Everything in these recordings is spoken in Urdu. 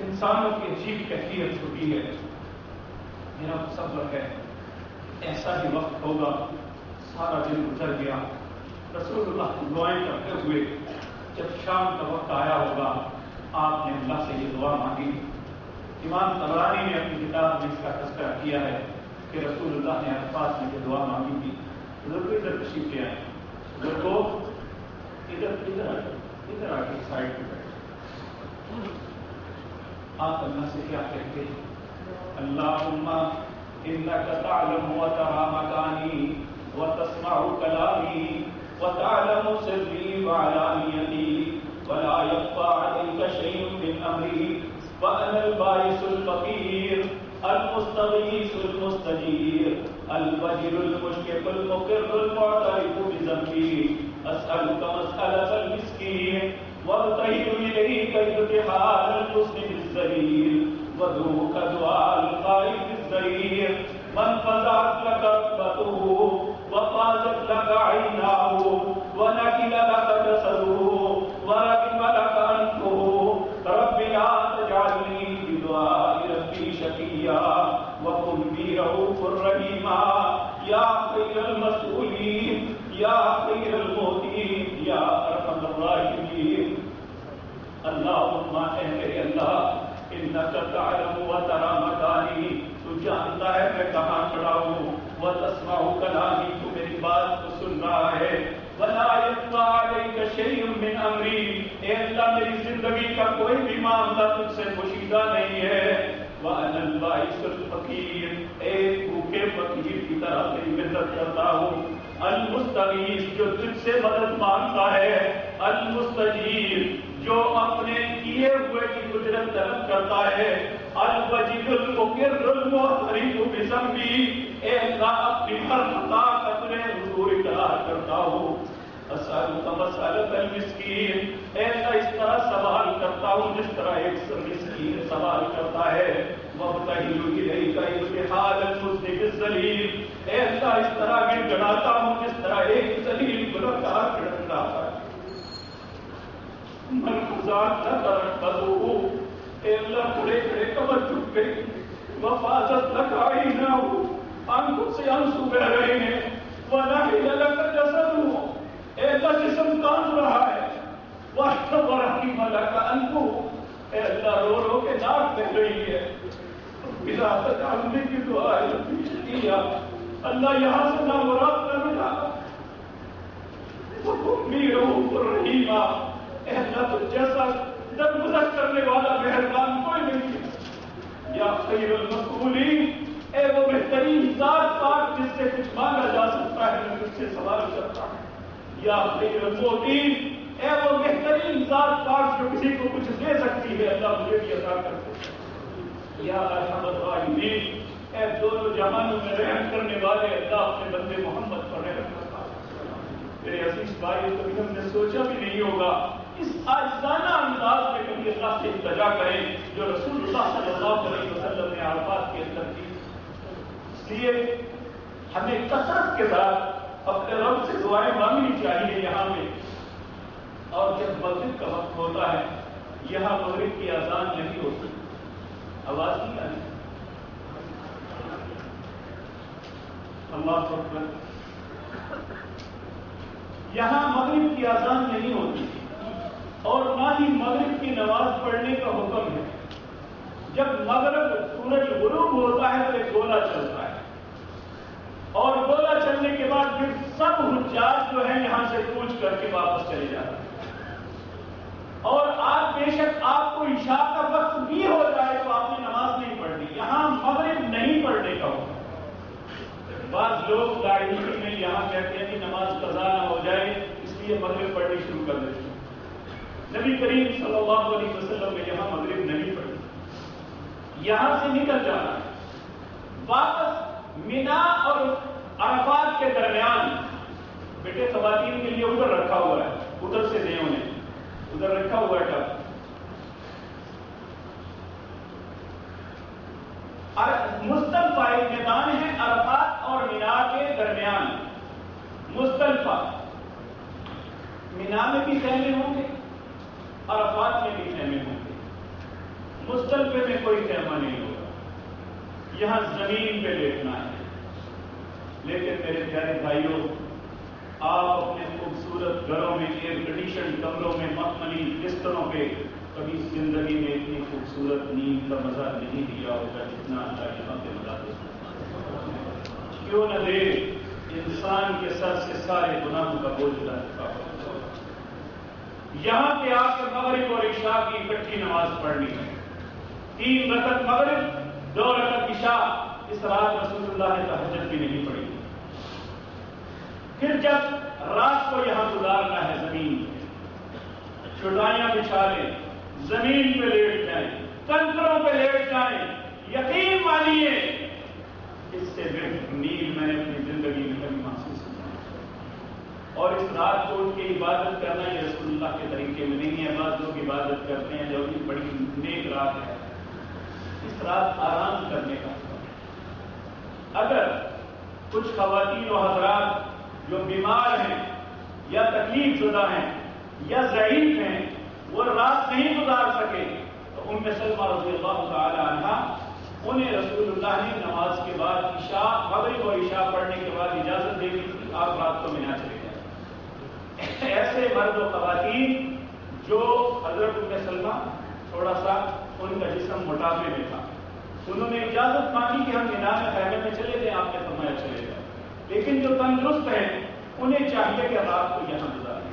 انسانوں کی عجیب کیفیت ہوتی ہے، میرا تصور ہے ایسا ہی وقت ہوگا، سارا دن گزر گیا، رسول اللہ دعائیں کرتے ہوئے جب شام کا وقت آیا ہوگا آپ نے اللہ سے یہ دعا مانگی۔ امام طبرانی نے اپنی کتاب میں اس کا تذکرہ کیا ہے کہ رسول اللہ نے عرفات میں یہ دعا مانگی تھی۔ بزرگوں ادھر تشریف لے آئے، بزرگوں ادھر آ کے سائڈ پہ بیٹھے، آپ اللہ سے کیا کہتے ہیں؟ اللہم انک تعلم وترى مکانی وتسمع کلامی وتعلم سری وعلانیتی ولا يخفى عليك شيء من امری وانا البائس الفقیر المستغیث المستجیر الوجل المشفق المقر المعترف بذنبی اسألك مسألة المسکین وابتهل إليك ابتهال المسلم الذليل ودعوك دعاء الخائف الزرير من فزعت لك ركبته وفازت لك عيناه ونكل لك جسده ورغم لك أنفه رب لا تجعلني بدعاء ربي شقيا وكن بي رؤوفا رحيما يا خير المسؤولين يا خير المهدين يا أرحم الراحمين۔ اللہم اے میرے اللہ انک تعلم وتری مکانی، تو جانتا ہے میں کہاں کھڑا ہوں، وتسمع کلامی، تو میری بات کو سن رہا ہے، ولا یخفی علیک شیء من امری، اے اللہ میری زندگی کا کوئی بھی معاملہ تجھ سے پوشیدہ نہیں ہے، وانا البائس الفقیر، ایک بھوکے فقیر کی طرح تیری مدد کرتا ہوں، المستغیث جو تجھ سے مدد مانگتا ہے، المستجیر جو اپنے کیے ہوئے کی قدرت طلب کرتا ہے، الوجل المقر المعترف بذنبی، اے اللہ اپنی ہر خطا کا تجھے حضور اقرار کرتا ہوں، اسألک مسألة المسکین، اے اللہ اس طرح سوال کرتا ہوں جس طرح ایک مسکین سوال کرتا ہے، وابتہل الیک ابتہال المذنب الذلیل، اے اللہ اس طرح گڑگڑاتا ہوں جس طرح ایک ذلیل گنہگار گڑگڑاتا ہے، من خزان لک رکبتہ، اے اللہ کھڑے کھڑے کمر جھک گئی، وفازت لک عیناہ، آنکھوں سے آنسو بہ رہے ہیں، ونحل لک جسدہ، اے اللہ جسم کانپ رہا ہے، ورحم لک انفہ، اے اللہ رو رو کے ناک بہ رہی ہے، بلا تجعلنی کی دعا ربی شقیا، اللہ یہاں سے نامراد نہ ملا، وکن بی رؤوف رحیما، اے اللہ تو جیسا درگزر کرنے والا مہربان کوئی نہیں ہے، یا خیر المسئولین، اے وہ بہترین ذات پاک جس سے کچھ مانگا جا سکتا ہے میں تجھ سے سوال کرتا ہوں، یا خیر المعطین، اے وہ بہترین ذات پاک جو کسی کو کچھ دے سکتی ہے، اللہ مجھے بھی عطا کر دے، یا ارحم الراحمین، اے دونوں جہانوں میں رحم کرنے والے اللہ اپنے بندے محمد پر رحم کرتا ہے۔ میرے عزیز بھائی کبھی ہم نے سوچا بھی نہیں ہوگا اس عاجزانہ انداز میں کبھی اللہ سے التجا کریں جو رسول اللہ صلی اللہ علیہ وسلم نے عرفات کے اندر کی۔ اس لیے ہمیں کثرت کے ساتھ اپنے رب سے دعائیں مانگنی چاہیے یہاں میں، اور جب مغرب کا وقت ہوتا ہے یہاں مغرب کی اذان نہیں ہوتی، آواز نہیں آتی، اللہ اکبر، یہاں مغرب کی اذان نہیں ہوتی اور نہ ہی مغرب کی نماز پڑھنے کا حکم ہے۔ جب مغرب سورج غروب ہوتا ہے تو ایک گولا چلتا ہے، اور گولا چلنے کے بعد پھر سب حجاج جو ہیں یہاں سے کوچ کر کے واپس چلے جاتے ہیں، اور آپ بے شک آپ کو عشاء کا وقت بھی ہو جائے تو آپ نے نماز نہیں پڑھنی، یہاں مغرب نہیں پڑھنے کا حکم۔ بعض لوگ داڑھی میں یہاں کہتے ہیں کہ نماز قضا نہ ہو جائے اس لیے مغرب پڑھنی شروع کر دیتے ہیں۔ نبی کریم صلی اللہ علیہ وسلم نے یہاں مغرب نہیں پڑھی، یہاں سے نکل جانا ہے واپس مینا اور عرفات کے درمیان۔ بیٹے خواتین کے لیے ادھر رکھا ہوا ہے، ادھر سے دیں انہیں، ادھر رکھا ہوا ہے ٹب۔ مزدلفہ ایک میدان ہے عرفات اور مینا کے درمیان، مزدلفہ، مینا میں بھی خیمے ہوں گے، عرفات میں بھی خیمے ہوں گے۔ مزدلفے میں کوئی خیمہ نہیں ہوگا، یہاں زمین پہ لیٹنا ہے۔ لیکن میرے پیارے بھائیوں، آپ اپنے خوبصورت گھروں میں، ایئر کنڈیشن کمروں میں، مخملی بستروں پہ کبھی زندگی میں اتنی خوبصورت نیند کا مزہ نہیں لیا ہوگا جتنا اللہ یہاں پہ مزہ دیتا۔ کیوں نہ دے انسان کے سر سے سارے گناہوں کا بوجھ اٹھا چکا ہو۔ یہاں پہ آ کے مغرب اور عشاء کی اکٹھی نماز پڑھنی ہے، 3 رکعت مغرب 2 رکعت عشاء۔ اس رات رسول اللہ نے تہجد بھی نہیں پڑھی۔ پھر جب رات کو یہاں گزارنا ہے زمین پہ، چٹائیاں بچھا لیں، زمین پہ لیٹ جائیں، کنکروں پہ لیٹ جائیں، یقین مانیے اس سے بہتر نیند میں نے اپنی زندگی میں کبھی محسوس نہیں۔ اور اس رات کو اٹھ کے عبادت کرنا یہ رسول اللہ کے طریقے میں نہیں ہے۔ بعض لوگ عبادت کرتے ہیں جو کہ بڑی نیک رات ہے، اس رات آرام کرنے کا۔ اگر کچھ خواتین و حضرات جو بیمار ہیں یا تکلیف زدہ ہیں یا ضعیف ہیں، وہ رات نہیں گزار سکے، تو ام سلمہ رضی اللہ تعالی عنہا انہیں رسول اللہ نے نماز کے بعد عشاء، مغرب اور عشاء پڑھنے کے بعد اجازت دے دی تھی آپ رات کو مینا چلے جائیں۔ ایسے مرد و خواتین جو حضرت ام سلمہ تھوڑا سا ان کا جسم موٹاپے میں تھا، انہوں نے اجازت مانگی کہ ہم مینا میں خیمے میں چلے جائیں، آپ نے فرمایا چلے جائیں۔ لیکن جو تندرست ہیں انہیں چاہیے کہ رات کو یہاں گزاریں،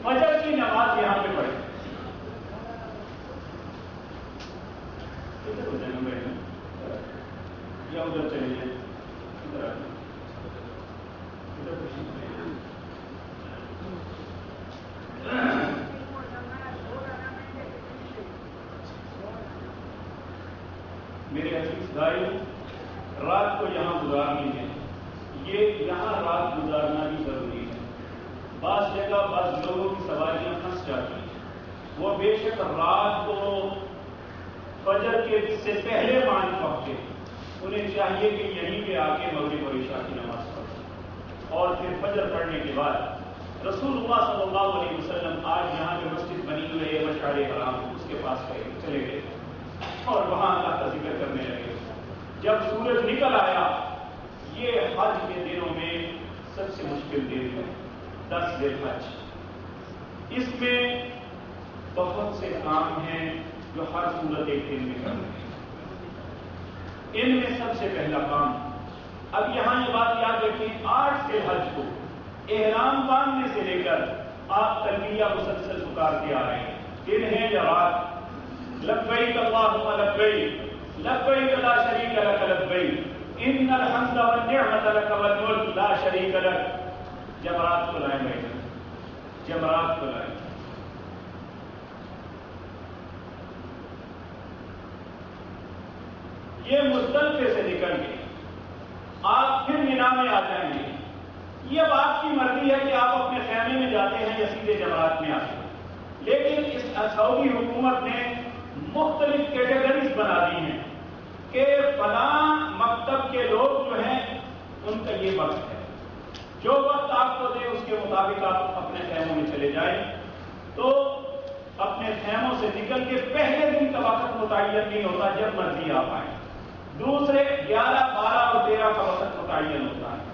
فجر کی نماز یہاں پہ پڑھیں۔ ادھر ہو جائیں گے یا ادھر چلے جائیں، ادھر آ جائیں، میرے عزیز بھائی، رات کو یہاں گزارنی ہے، یہ یہاں رات گزارنا بھی ضروری ہے۔ بعض جگہ بعض لوگوں کی سواریاں پھنس جاتی ہیں، وہ بے شک رات کو فجر کے سے پہلے مان پہنچے، انہیں چاہیے کہ یہیں پہ آ کے مغرب اور عشاء کی نماز پڑھیں، اور پھر فجر پڑھنے کے بعد رسول اللہ صلی اللہ علیہ وسلم آج یہاں پہ مسجد بنی ہوئی ہے مشعر حرام، اس کے پاس چلے گئے اور وہاں اللہ کا ذکر کرنے لگے۔ جب سورج نکل آیا، یہ حج کے دنوں میں سب سے مشکل دن ہے، 10 ذی الحج۔ اس میں بہت سے کام ہیں جو ہر صورت ایک دن میں کرتے ہیں۔ ان میں سب سے پہلا کام، اب یہاں یہ بات یاد رکھیں، 8 ذی الحج کو احرام باندھنے سے لے کر آپ تلبیہ مسلسل پکارتے آ رہے ہیں، دن ہے یا رات، لبیک اللہم لبیک لبیک لا شریک لک لبیک ان الحمد والنعمت لک والملک لا شریک لک۔ جمرات کو لائیں بھائی، جمرات کو لائیں۔ یہ مزدلفے سے نکل کے آپ پھر مینا میں آ جائیں گے، یہ اب آپ کی مرضی ہے کہ آپ اپنے خیمے میں جاتے ہیں یا سیدھے جمرات میں آتے ہیں۔ لیکن اس سعودی حکومت نے مختلف کیٹیگریز بنا دی ہیں کہ فلاں مکتب کے لوگ جو ہیں ان کا یہ وقت ہے، جو وقت آپ کو دے اس کے مطابق آپ اپنے خیموں میں چلے جائیں۔ تو اپنے خیموں سے نکل کے پہلے دن کا وقت متعین نہیں ہوتا، جب مرضی آپ آئیں۔ دوسرے 11، 12 اور 13 کا وقت متعین ہوتا ہے۔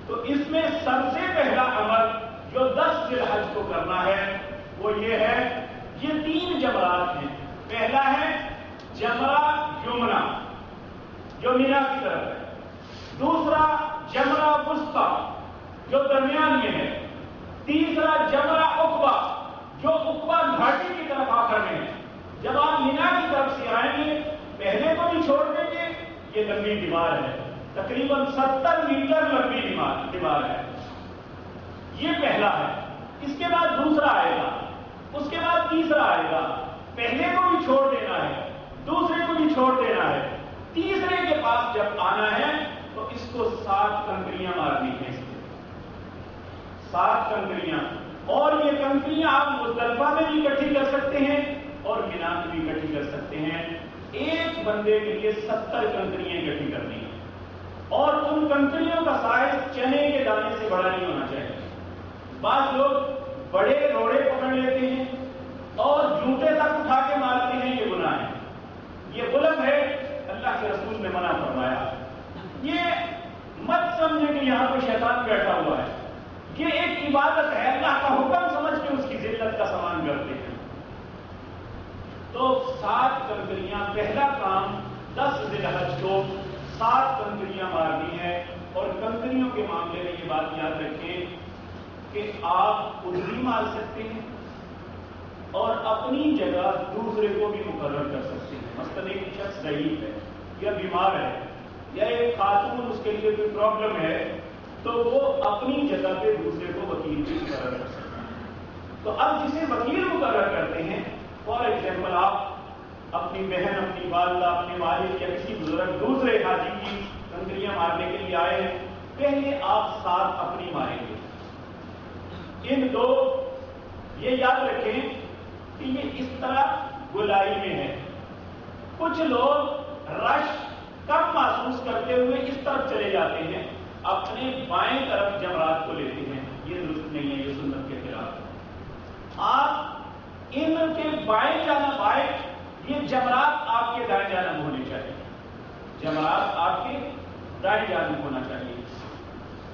تو اس میں سب سے پہلا عمل جو 10 ذی الحج کو کرنا ہے وہ یہ ہے، یہ 3 جمرات ہیں۔ پہلا ہے جمرہ یمنہ جو مینا کی طرف ہے، دوسرا جمرہ وسطیٰ جو درمیان میں ہے، تیسرا جمرہ عقبہ جو عقبہ گھاٹی کی طرف آخر میں ہے۔ جب آپ مینا کی طرف سے آئیں گے، پہلے کو بھی چھوڑ دیں گے، یہ لمبی دیوار ہے، تقریباً 70 میٹر لمبی دیوار ہے، یہ پہلا ہے۔ اس کے بعد دوسرا آئے گا، اس کے بعد تیسرا آئے گا، پہلے کو بھی چھوڑ دینا ہے، دوسرے کو بھی چھوڑ دینا ہے، تیسرے کے پاس جب آنا ہے تو اس کو 7 کنکریاں مارنی ہیں، 7 کنکریاں، اور یہ کنکریاں آپ مزدلفہ میں بھی اکٹھی کر سکتے ہیں اور مینا میں بھی اکٹھی کر سکتے ہیں۔ ایک بندے کے لیے 70 کنکریاں اکٹھی کرنی ہیں، اور ان کنکریوں کا سائز چنے کے دانے سے بڑا نہیں ہونا چاہیے۔ بعض لوگ بڑے روڑے پکڑ لیتے ہیں اور جوتے تک اٹھا کے مارتے ہیں، یہ گناہ ہے۔ تو 7 کنکریاں، پہلا کام 10 ذی الحج کو 7 کنکریاں مارنی ہے. اور کنکریوں کے معاملے میں یہ بات یاد رکھیں کہ آپ خود بھی مار سکتے ہیں اور اپنی جگہ دوسرے کو بھی مقرر کر سکتے ہیں. مثلاً ایک شخص ضعیف ہے یا بیمار ہے یا ایک خاتون اس کے لیے کوئی پرابلم ہے تو وہ اپنی جگہ پہ دوسرے کو وکیل بھی مقرر کر سکتا ہے. تو اب جسے وکیل مقرر کرتے ہیں، فار ایگزامپل آپ اپنی بہن، اپنی والدہ، اپنے والد یا کسی بزرگ دوسرے حاجی کی کنکریاں مارنے کے لیے آئے ہیں، پہلے آپ 7 اپنی ماریں گے. ان دو یہ یاد رکھیں کہ یہ اس طرح گلائی میں ہے. کچھ لوگ رش کم محسوس کرتے ہوئے اس طرف چلے جاتے ہیں، اپنے بائیں طرف جمرات کو لیتے ہیں. یہ درست نہیں ہے، یہ سنت کے خلاف. آپ ان کے بائیں جانب آئے، یہ جمرات آپ کے دائیں جانب ہونے چاہیے. جمرات آپ کے دائیں جانب ہونا چاہیے.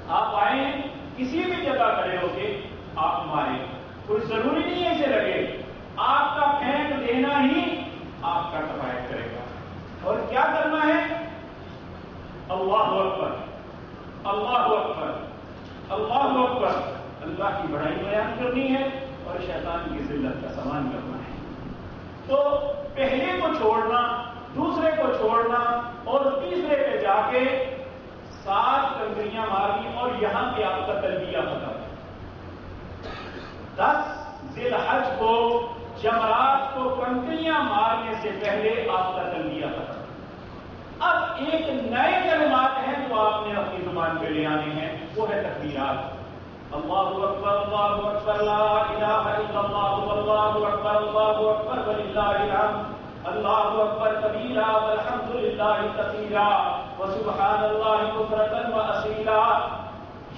آپ آئیں، کسی بھی جگہ کھڑے ہو کے آپ ماریں. کوئی ضروری نہیں ہے اسے لگے، آپ کا پھینک دینا ہی آپ کا کفایت کرے گا. اور کیا کرنا ہے؟ اللہ اکبر، اللہ اکبر، اللہ اکبر. اللہ کی بڑائی بیان کرنی ہے اور شیطان کی ذلت کا سامان کرنا ہے. تو پہلے کو چھوڑنا، دوسرے کو چھوڑنا اور تیسرے پہ جا کے 7 کنکریاں مارنی. اور یہاں پہ آپ کا تلبیہ ختم. 10 ذی الحج کو جمرات کو کنکریاں مارنے سے پہلے آپ کا تلبیہ ختم. اب ایک نئے کلمات ہیں جو آپ نے اپنی زبان پہ لے آنے ہیں، وہ ہے تکبیرات. اللہ اکبر، اللہ اکبر، لا الہ الا اللہ، واللہ اکبر، اللہ اکبر وللہ الحمد، اللہ اکبر کبیرا والحمد للہ کثیرا وسبحان اللہ بکرۃ واصیلا.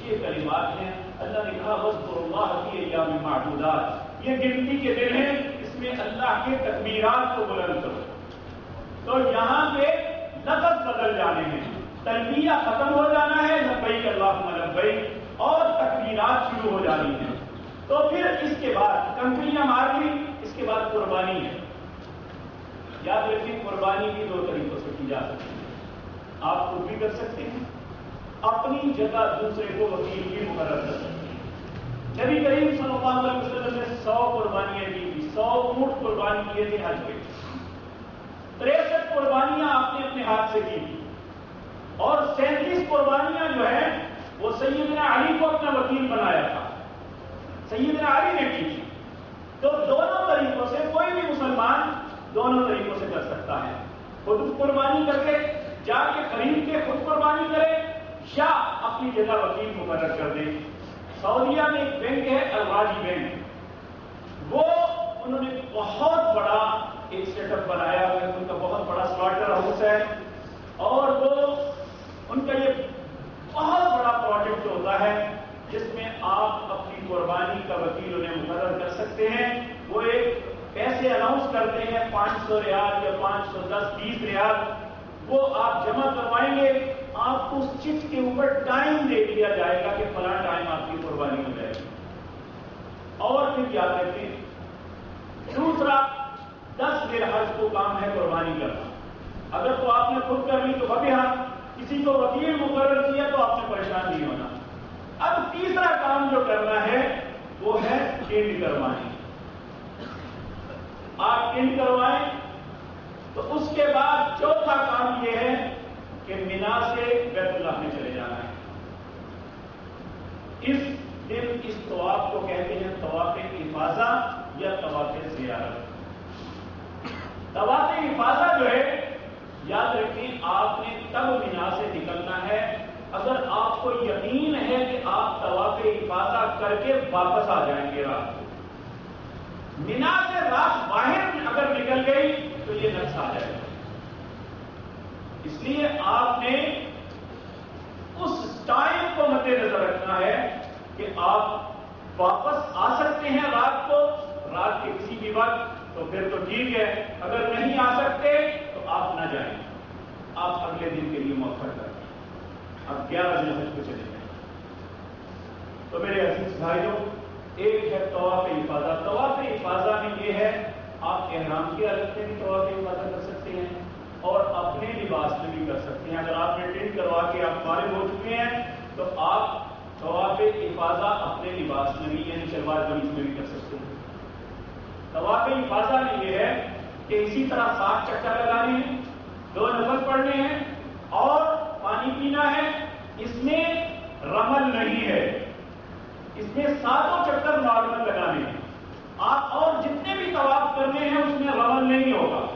یہ کلمات ہیں. اللہ نے کہا واذکروا اللہ فی ایام معدودات، یہ گنتی کے دن ہیں، اس میں اللہ کے تکبیرات کو بلند کرو. تو یہاں پہ لفظ بدل جانے ہیں، تلبیہ ختم ہو جانا ہے، لبیک اللہم لبیک، اور تکبیرات شروع ہو جانی ہیں. تو پھر اس کے بعد کنکریاں مار لی، اس کے بعد قربانی ہے. یاد رکھیں قربانی بھی 2 طریقوں سے کی جا سکتی ہے. آپ خود بھی کر سکتے ہیں، اپنی جگہ دوسرے کو وکیل بھی مقرر کر سکتے ہیں. نبی کریم صلی اللہ علیہ وسلم نے 100 قربانیاں کی تھی، 100 اونٹ قربانی کیے تھے حج پہ. 63 قربانیاں آپ نے اپنے ہاتھ سے کی تھی اور 37 قربانیاں جو ہیں وہ سیدنا علی کو اپنا وکیل بنایا تھا، سیدنا علی نے کی تھی. تو دونوں طریقوں سے کوئی بھی مسلمان دونوں طریقوں سے کر سکتا ہے. خود قربانی کر کے جا کے خرید کے خود قربانی کرے یا اپنی جگہ وکیل مقرر کر دے. سعودیہ میں ایک بینک ہے الراجی بینک، وہ انہوں نے بہت بڑا ایک سیٹ اپ بنایا ہے. ان کا بہت بڑا سلاٹر ہاؤس ہے اور وہ ان کا یہ بہت بڑا پروجیکٹ ہوتا ہے جس میں آپ اپنی قربانی کا وکیل انہیں مقرر کر سکتے ہیں. وہ ایک پیسے اناؤنس کرتے ہیں 500 ریال یا 510 20 ریال، وہ آپ جمع کروائیں گے. آپ کو اس چٹ کے اوپر ٹائم دے دیا جائے گا کہ فلاں ٹائم آپ کی قربانی ہو جائے گی. اور پھر یاد رکھیں دوسرا 10 ذی الحج کو کام ہے قربانی کرنا. اگر تو آپ نے خود کر لی تو بھیا کسی کو وکیل مقرر کیا تو آپ سے پریشان نہیں ہونا. اب تیسرا کام جو کرنا ہے وہ ہے ٹینٹ کروانی. آپ ٹینٹ کروائیں تو اس کے بعد چوتھا کام یہ ہے کہ مینا سے بیت اللہ میں چلے جانا ہے. اس دن اس طواف کو کہتے ہیں طواف افاضہ یا طواف زیارت. طواف افاضہ جو ہے یاد رکھیں آپ نے تب مینا سے نکلنا ہے اگر آپ کو یقین ہے کہ آپ طواف افاضہ کر کے واپس آ جائیں گے رات کو. مینا سے رات باہر اگر نکل گئی تو یہ نقص آ جائے گا. اس لیے آپ نے اس ٹائم کو مد نظر رکھنا ہے کہ آپ واپس آ سکتے ہیں رات کو، رات کے کسی بھی وقت تو پھر تو ٹھیک ہے، اگر نہیں آ سکتے تو آپ نہ جائیں، آپ اگلے دن کے لیے موخر کریں. اب 11 ذی الحج کو چلے جائیں. تو میرے عزیز بھائیوں، ایک ہے طواف افاضہ. طواف افاضہ میں یہ ہے آپ احرام کے حالت میں بھی طواف افاضہ کر سکتے ہیں اور اپنے لباس میں بھی کر سکتے ہیں. اگر آپ نے ٹینٹ کروا کے آپ فارغ ہو چکے ہیں تو آپ طواف افاضہ اپنے لباس میں بھی یعنی شلوار قمیض میں بھی کر سکتے ہیں. طواف افاضہ میں یہ ہے کہ اسی طرح 7 چکر لگانے ہیں, 2 نفل پڑھنے ہیں اور پانی پینا ہے. اس میں رمل نہیں ہے, اس میں 7 چکر نارمل لگانے ہیں. آپ اور جتنے بھی طواف کرنے ہیں اس میں رمل نہیں ہوگا.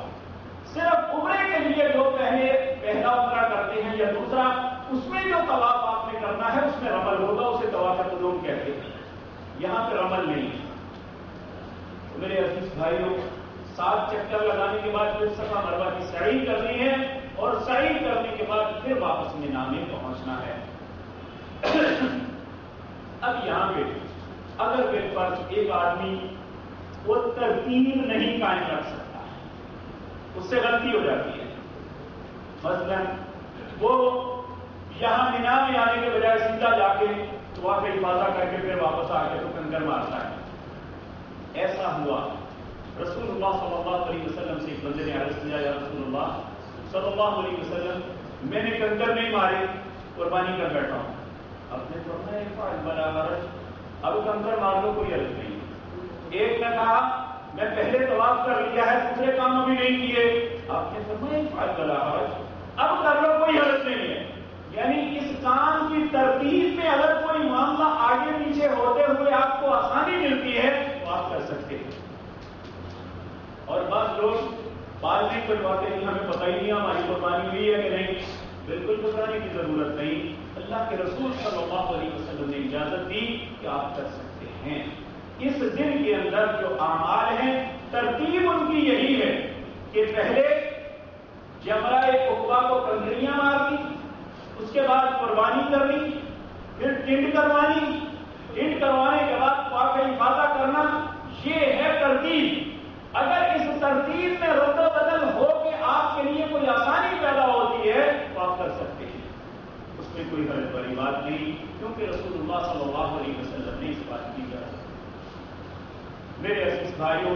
صرف عمرے کے لیے جو پہلا عمرہ کرتے ہیں یا دوسرا, اس میں جو طواف آپ نے کرنا ہے اس میں رمل ہوگا, اسے طواف قدوم کہتے ہیں. یہاں پہ رمل نہیں ہے. میرے عزیز بھائیوں, 7 چکر لگانے کے بعد پھر صفا مروہ کی سعی کرنی ہے اور سعی کرنے کے بعد پھر واپس مینا میں پہنچنا ہے. اب یہاں پہ اگر بالفرض ایک آدمی وہ ترتیب نہیں قائم رکھ سکتا, اس سے غلطی ہو جاتی ہے. مثلا وہ یہاں مینا میں آنے کے بجائے سیدھا جا کے طواف افاضہ کر کے پھر واپس آ کے تو کنکر مارتا ہے. ایسا ہوا, رسول اللہ صلی اللہ علیہ وسلم سے ایک بندے نے عرض کیا, یا رسول اللہ صلی اللہ علیہ وسلم, میں نے کنکر نہیں مارے, قربانی کر بیٹھا ہوں. آپ نے فرمایا اب کنکر مار لو, کوئی حرج نہیں. ایک نے کہا میں پہلے طواف کر لیا ہے, دوسرے کام ابھی نہیں کیے. آپ نے فرمایا اب کر لو, کوئی حرج نہیں ہے. یعنی اس کام کی ترتیب میں اگر کوئی معاملہ آگے پیچھے ہوتے ہوئے آپ کو آسانی ملتی ہے تو آپ کر سکتے ہیں. اور بعض لوگ بعد میں کوئی باتیں نہیں, ہمیں پتہ ہی نہیں ہماری قربانی ہوئی ہے کہ نہیں. بالکل گھبرانے کی ضرورت نہیں. اللہ کے رسول صلی اللہ علیہ وسلم نے اجازت دی کہ آپ کر سکتے ہیں. اس دن کے اندر جو اعمال ہیں ترتیب ان کی یہی ہے کہ پہلے جمرہ عقبہ کو کنکریاں مارنی, اس کے بعد قربانی کرنی, پھر ٹنڈ کروانی, ٹنڈ کروانے کے بعد طواف افاضہ کرنا. یہ ہے ترتیب. اگر اس ترتیب میں رد و بدل ہو کے آپ کے لیے کوئی آسانی پیدا ہوتی ہے تو آپ کر سکتے ہیں, اس میں کوئی حرج والی بات نہیں, کیونکہ رسول اللہ صلی اللہ علیہ وسلم نے اس بات کی اجازت. میرے عزیز بھائیوں,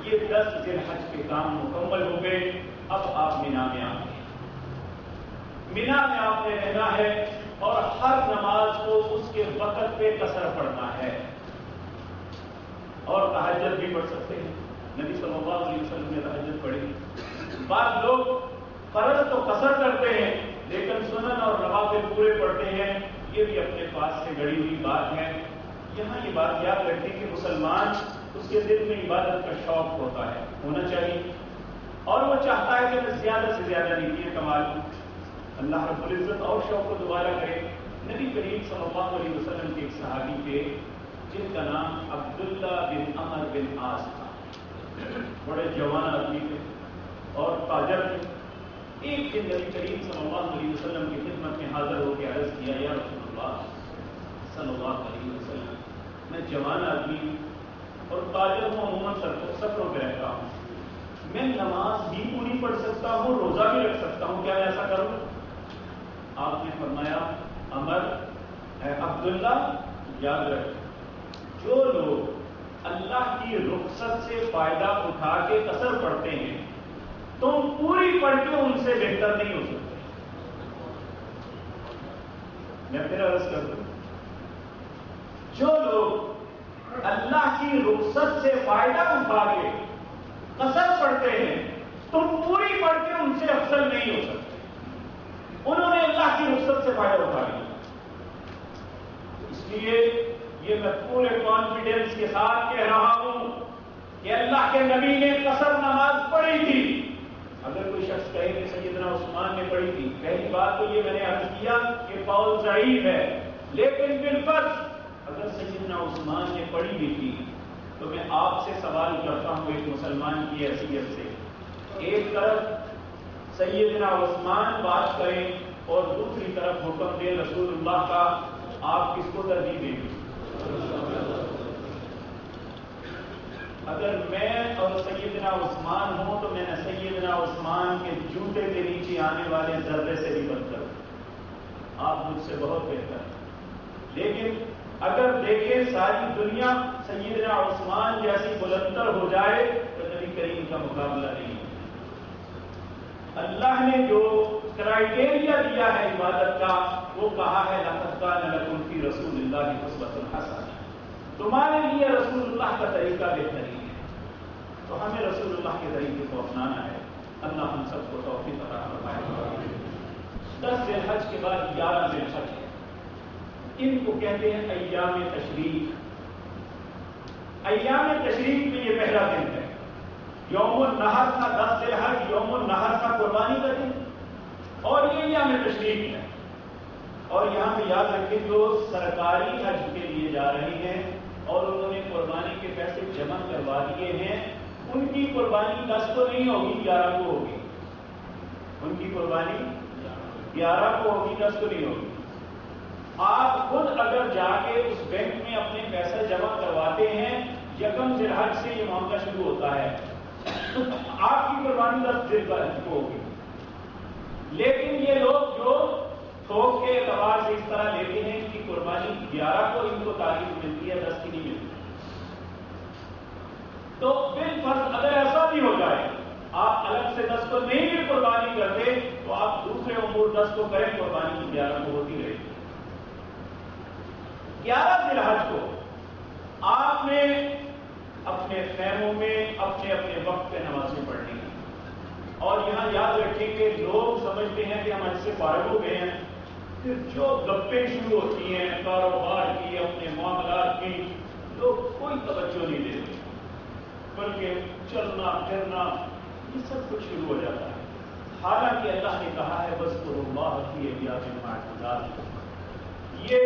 یہ 10 ذی الحج کے کام مکمل ہو گئے. اب آپ مینا میں آ گئے. مینا میں آپ نے رہنا ہے اور ہر نماز کو اس کے وقت پہ قصر پڑھنا ہے, اور تہجد بھی پڑھ سکتے ہیں. نبی صلی اللہ علیہ وسلم نے تہجد پڑھی. بعض لوگ فرض تو قصر کرتے ہیں لیکن سنن اور نوافل پورے پڑھتے ہیں, یہ بھی اپنے پاس سے گڑی ہوئی بات ہے. یہاں یہ بات یاد رکھیں کہ مسلمان, اس کے دل میں عبادت کا شوق ہوتا ہے, ہونا چاہیے, اور وہ چاہتا ہے کہ میں زیادہ سے زیادہ نیکیاں کما لوں. اللہ رب العزت اور شوق کو دوبارہ کرے. نبی کریم صلی اللہ علیہ وسلم کے ایک صحابی تھے جن کا نام عبداللہ بن عمر بن عاص تھا. بڑے جوان آدمی تھے اور تاجر تھے. ایک دن نبی کریم صلی اللہ علیہ وسلم کی خدمت میں حاضر ہو کے عرض کیا, یا رسول اللہ صلی اللہ علیہ وسلم, میں جوان آدمی ہوں اور تاجر ہوں, عموماً سفروں پہ رہتا ہوں, میں نماز بھی پوری پڑھ سکتا ہوں, روزہ بھی رکھ سکتا ہوں, کیا میں ایسا کروں؟ آپ نے فرمایا, عمر اے عبداللہ, یاد رکھ, جو لوگ اللہ کی رخصت سے فائدہ اٹھا کے قصر پڑھتے ہیں تم پوری پڑھ کے ان سے بہتر نہیں ہو سکتے. میں پھر عرض کر دوں, جو لوگ اللہ کی رخصت سے فائدہ اٹھا کے قصر پڑھتے ہیں تم پوری پڑھ کے ان سے افضل نہیں ہو سکتے. انہوں نے اللہ کی رخصت سے فائدہ اٹھا لیا. اس لیے یہ میں پورے کانفیڈنس کے ساتھ کہہ رہا ہوں کہ اللہ کے نبی نے قصر نماز پڑھی تھی. اگر کوئی شخص کہے کہ سیدنا عثمان نے پڑھی تھی, پہلی بات تو یہ میں نے عرض کیا کہ قول ضعیف ہے, لیکن بالفرض اگر سیدنا عثمان نے پڑھی بھی تھی تو میں آپ سے سوال کرتا ہوں ایک مسلمان کی حیثیت سے, ایک طرف سیدنا عثمان بات کریں اور دوسری طرف حکم دے رسول اللہ کا, آپ کس کو ترجیح دیں گے؟ اگر میں اور سیدنا عثمان ہوں تو میں نے سیدنا عثمان کے جوتے کے نیچے آنے والے ذرے سے بھی بدتر ہوں. آپ مجھ سے بہت بہتر ہیں. لیکن اگر دیکھیں ساری دنیا سیدنا عثمان جیسی بلندر ہو جائے تو نبی کریم کا مقابلہ نہیں ہے۔ اللہ نے جو کرائٹیریا دیا ہے عبادت کا وہ کہا ہے لقد کان لکم فی رسول اللہ اسوۃ حسنہ، تمہارے لیے رسول اللہ کا طریقہ بہترین ہے۔ تو ہمیں رسول اللہ کے طریقے کو اپنانا ہے۔ اللہ ہم سب کو توفیق عطا فرمائے۔ 10 ذی الحج کے بعد 11 ذی الحج ہے، ان کو کہتے ہیں ایام تشریق۔ ایام تشریق میں یہ پہلا دن ہے، یوم النحر تھا 10 ذی الحج، یوم النحر تھا قربانی کا دن، اور یہ ایام تشریق ہے۔ اور یہاں پہ یاد رکھیں جو سرکاری حج کے لیے جا رہے ہیں اور انہوں نے قربانی کے پیسے جمع کروا دیے ہیں، ان کی قربانی 10 کو نہیں ہوگی، 11 کو ہوگی۔ ان کی قربانی 11 کو ہوگی، 10 کو نہیں ہوگی۔ آپ خود اگر جا کے اس بینک میں اپنے پیسے جمع کرواتے ہیں، یکم ذی الحج سے یہ معاملہ شروع ہوتا ہے، تو آپ کی قربانی 10 ذی الحج کو ہوگی۔ لیکن یہ لوگ جو تھوک کے اعتبار سے اس طرح لیتے ہیں کہ قربانی 11 کو ان کو تاریخ ملتی ہے، 10 کی نہیں ملتی، تو بالفرض اگر ایسا بھی ہو جائے آپ الگ سے 10 کو نہیں بھی قربانی کرتے تو آپ دوسرے امور 10 کو کریں، قربانی کی 11 کو ہوتی رہے گی۔ 11 ذی الحج کو آپ نے اپنے خیموں میں اپنے اپنے وقت پہ نمازیں پڑھنی ہیں۔ اور یہاں یاد رکھیں کہ لوگ سمجھتے ہیں کہ ہم اس سے فارغ ہو گئے ہیں، پھر جو گپیں شروع ہوتی ہیں کاروبار کی، اپنے معاملات کی، لوگ کوئی توجہ نہیں دیتے، بلکہ چلنا پھرنا یہ سب کچھ شروع ہو جاتا ہے۔ حالانکہ اللہ نے کہا ہے وَاذْكُرُوا اللَّهَ فِي أَيَّامٍ مَّعْدُودَاتٍ، یہ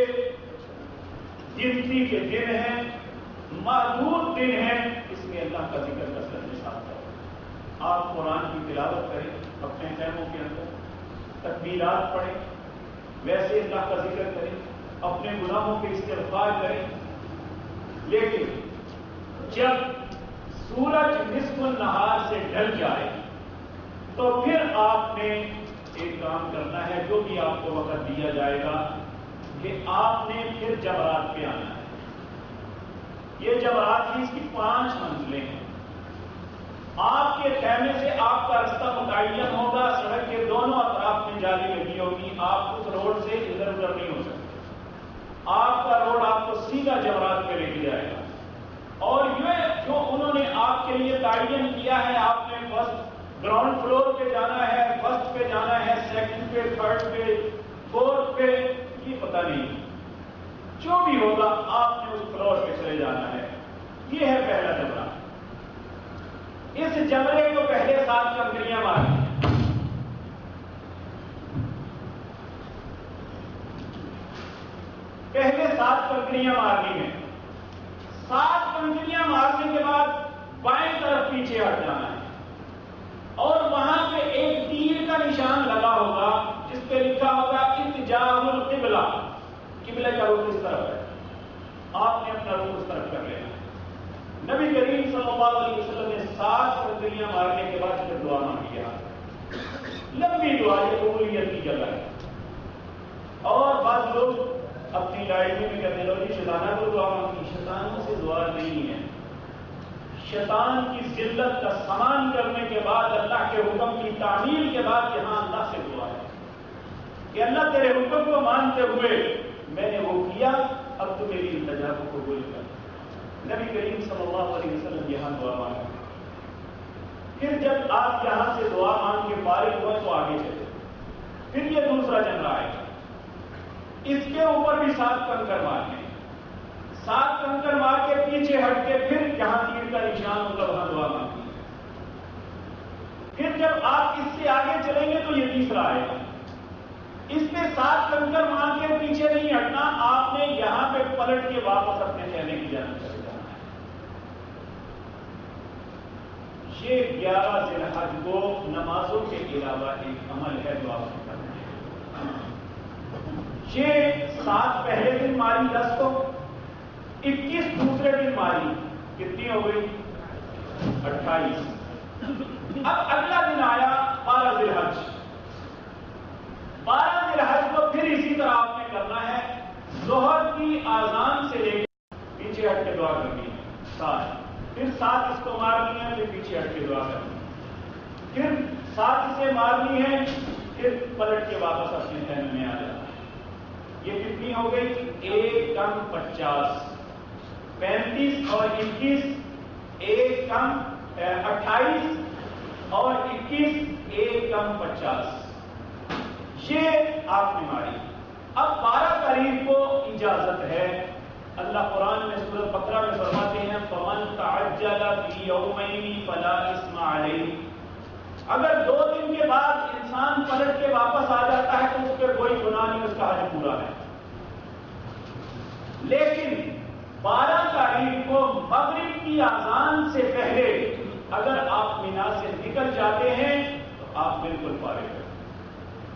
گنتی کے دن ہیں، محدود دن ہیں، اس میں اللہ کا ذکر کثرت کے ساتھ کریں۔ آپ قرآن کی تلاوت کریں اپنے خیموں کے اندر، تکبیرات پڑھیں، ویسے اللہ کا ذکر کریں، اپنے گناہوں کے استغفار کریں۔ لیکن جب سورج نصف النہار سے ڈھل جائے تو پھر آپ نے ایک کام کرنا ہے، جو بھی آپ کو وقت دیا جائے گا کہ آپ نے پھر جمرات پہ آنا ہے۔ یہ جمرات کی اس کی 5 منزلیں ہیں۔ آپ کے خیمے سے آپ کا رستہ متعین ہوگا، سڑک کے دونوں اطراف میں جالی لگی ہوگی، آپ اس روڈ سے ادھر ادھر نہیں ہو سکتے۔ آپ کا روڈ آپ کو سیدھا جمرات پہ لے کے جائے گا، اور یہ جو انہوں نے آپ کے لیے تعین کیا ہے، آپ نے فرسٹ گراؤنڈ فلور پہ جانا ہے، فرسٹ پہ جانا ہے، سیکنڈ پہ، تھرڈ پہ، فورتھ پہ، یہ پتہ نہیں، جو بھی ہوگا آپ نے اس فلور پہ چلے جانا ہے۔ یہ ہے پہلا جمرہ۔ اس جمرے کو پہلے 7 کنکریاں مارنی، پہلے 7 کنکریاں مارنی ہے۔ 7 کنکریاں مارنے کے بعد بائیں طرف پیچھے ہٹ جانا ہے، اور وہاں پہ ایک تیر کا نشان لگا ہوگا جس پہ لکھا ہوگا اتجاہ القبلہ، قبلے کا رخ اس طرف ہے، آپ نے اپنا رخ اس طرف کر لینا ہے۔ نبی کریم صلی اللہ علیہ وسلم نے 7 کنکریاں مارنے کے بعد پھر دعا مانگی ہے، لمبی دعا، یہ قبولیت کی جگہ ہے۔ اور بعض لوگ اپنی ڈائری میں کہتے ہیں شیطانہ کو دعا مانگی، شیطانوں سے دعا نہیں ہے۔ شیطان کی ذلت کا سامان کرنے کے بعد، اللہ کے حکم کی تعمیل کے بعد یہاں اللہ سے دعا ہے کہ اللہ تیرے حکم کو مانتے ہوئے میں نے وہ کیا، اب تو میری التجا کو قبول کر۔ نبی کریم صلی اللہ علیہ وسلم یہاں دعا مانگی، پھر جب آپ یہاں سے دعا مانگ کے فارغ ہوئے تو آگے چلے، پھر یہ دوسرا جمرہ آئے گا، اس کے اوپر بھی 7 کنکر مارنے، 7 کنکر مار کے پیچھے ہٹ کے پھر جہاں تیر کا نشان ہوگا وہاں دعا مانگی۔ پھر جب آپ اس سے آگے چلیں گے تو یہ تیسرا آئے گا، اس میں 7 کنکر مار کے پیچھے نہیں ہٹنا، آپ نے یہاں پہ پلٹ کے واپس اپنے خیمے کی جانب چلے جانا ہے۔ یہ 11 ذی الحج کو نمازوں کے علاوہ ایک عمل ہے جو آپ نے کرنا ہے۔ یہ 7 پہلے دن ماری 10 کو، 21 دوسرے دن ماری، کتنی ہو گئی؟ 28۔ اب اگلا دن آیا 12 ذی الحج۔ 12 ذی الحج کو پھر اسی طرح آپ نے کرنا ہے، ظہر کی آذان سے لے کے پیچھے ہٹ کے دعا کرنی ہے، پھر ساتھ اس کو مارنی ہے، پھر پیچھے ہٹ کے دعا کرنی ہے، پھر ساتھ اسے مارنی ہے، پھر پلٹ کے واپس اپنے خیمے میں آ جانا ہے۔ یہ کتنی ہو گئی؟ 1 کم 50، 35 اور 21، 1 کم 28 اور 21، 1 کم 50، یہ آپ نے ماری۔ اب 12 تاریخ کو اجازت ہے، اللہ قرآن میں سورۃ بقرہ میں فرماتے ہیں فَمَن تَعَجَّلَ فِي يَوْمَيْنِ فَلَا إِثْمَ عَلَيْهِ، اگر 2 دن کے بعد انسان پلٹ کے واپس آ جاتا ہے تو اس پر کوئی گناہ نہیں، اس کا حج پورا ہے۔ لیکن 12 تاریخ کو مغرب کی اذان سے پہلے اگر آپ مینا سے نکل جاتے ہیں تو آپ بالکل فارغ ہیں،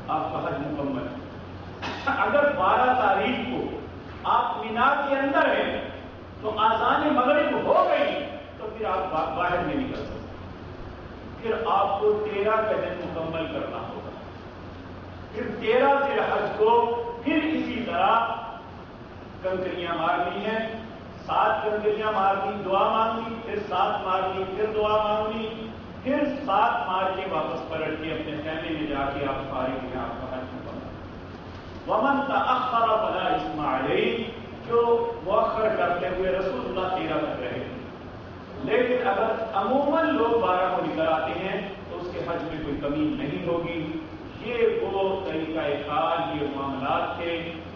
آپ کا حج مکمل ہے۔ اگر 12 تاریخ کو آپ مینا کے اندر ہیں تو اذان مغرب ہو گئی تو پھر آپ باہر نہیں نکل سکتے، پھر آپ کو 13 کا دن مکمل کرنا ہوگا، پھر 13 ذی الحج کو پھر اسی طرح کنکریاں مارنی ہیں، 7 کنکریاں مارنی، دعا مانگنی، پھر 7 مارنی، پھر دعا مانگنی، پھر 7 مار کے واپس پلٹ کے اپنے خیمے میں جا کے آپ فارغ ہیں، آپ کا حج مکمل۔ وَمَن تَأَخَّرَ فَلَا إِثْمَ عَلَيْهِ، جو مؤخر کرتے ہوئے رسول اللہ 13 تک رہے، لیکن اگر عموماً لوگ 12 کو نکل آتے ہیں تو اس کے حج میں کوئی کمی نہیں ہوگی۔ یہ وہ طریقہ کار، یہ معاملات تھے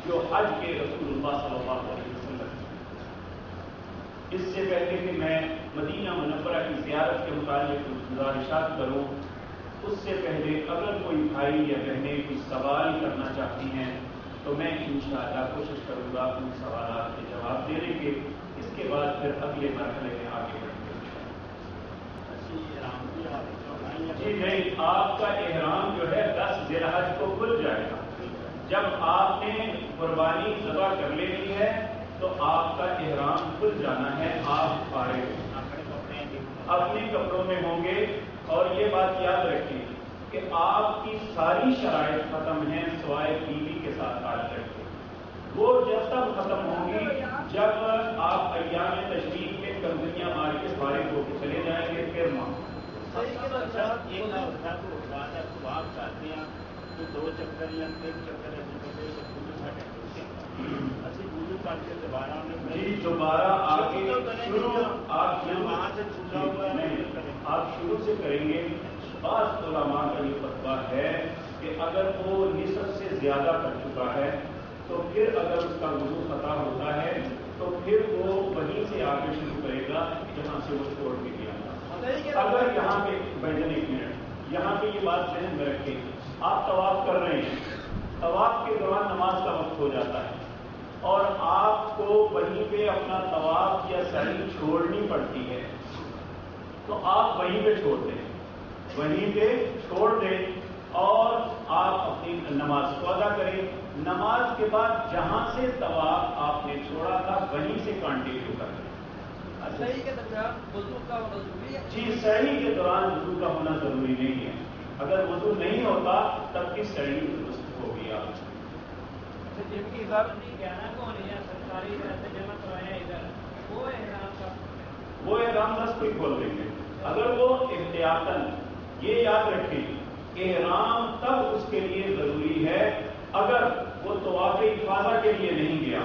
جو حج کے رسول اللہ صلی اللہ علیہ وسلم۔ اس سے پہلے کہ میں مدینہ منورہ کی زیارت کے متعلق گزارشات کروں، اس سے پہلے اگر کوئی بھائی یا بہنیں کچھ سوال کرنا چاہتی ہیں تو میں انشاءاللہ کوشش کروں گا ان سوالات کے جواب دینے کے، اس کے بعد پھر اگلے مرحلے میں آگے بڑھیں گے۔ جی نہیں، آپ کا احرام جو ہے 10 ذی الحج کو کھل جائے گا۔ جب آپ نے قربانی ذبح کر لینی ہے تو آپ کا احرام کھل جانا ہے، آپ فارغ اپنے کپڑوں میں ہوں گے۔ اور یہ بات یاد رکھیں کہ آپ کی ساری شرائط ختم ہیں سوائے بیوی کے ساتھ تعلق کے، وہ جب تک ختم ہوں گی جب آپ ایام تشریق میں کنکریاں مار کے فارغ ہو کے چلے جائیں گے، پھر ماں دو چکر یا 3 چکر جی دوبارہ آگے شروع آپ شروع سے کریں گے۔ بعض علماء کا یہ فتویٰ ہے کہ اگر وہ نصف سے زیادہ کر چکا ہے تو پھر اگر اس کا وضو خطا ہوتا ہے تو پھر وہ وہیں سے آگے شروع کرے گا جہاں سے وہ چھوڑ کے گیا تھا۔ اگر یہاں پہ بھجن 1 منٹ یہاں پہ یہ بات ذہن میں رکھیں، آپ طواف کر رہے ہیں، طواف کے دوران نماز کا وقت ہو جاتا ہے اور آپ کو وہیں پہ اپنا طواف یا سعی چھوڑنی پڑتی ہے تو آپ وہیں پہ چھوڑ دیں، وہیں پہ چھوڑ دیں اور آپ اپنی نماز کو ادا کریں۔ نماز کے بعد جہاں سے طواف آپ نے چھوڑا تھا وہیں سے کنٹینیو کریں۔ صحیح کے دوران وضو کا ہونا ضروری ہے؟ جی صحیح کے دوران وضو کا ہونا ضروری نہیں ہے، اگر وضو نہیں ہوتا تب بھی صحیح درست ہو گیا۔ جن کی اجازت نہیں کہنا کو نہیں ہے سرکاری سے جمع کروائے ادھر وہ احرام کا وہ احرام 10 کو ہی کھول دیں گے اگر وہ احتیاطاً۔ یہ یاد رکھیں احرام تب اس کے لیے ضروری ہے اگر وہ طواف افاضہ کے لیے نہیں گیا،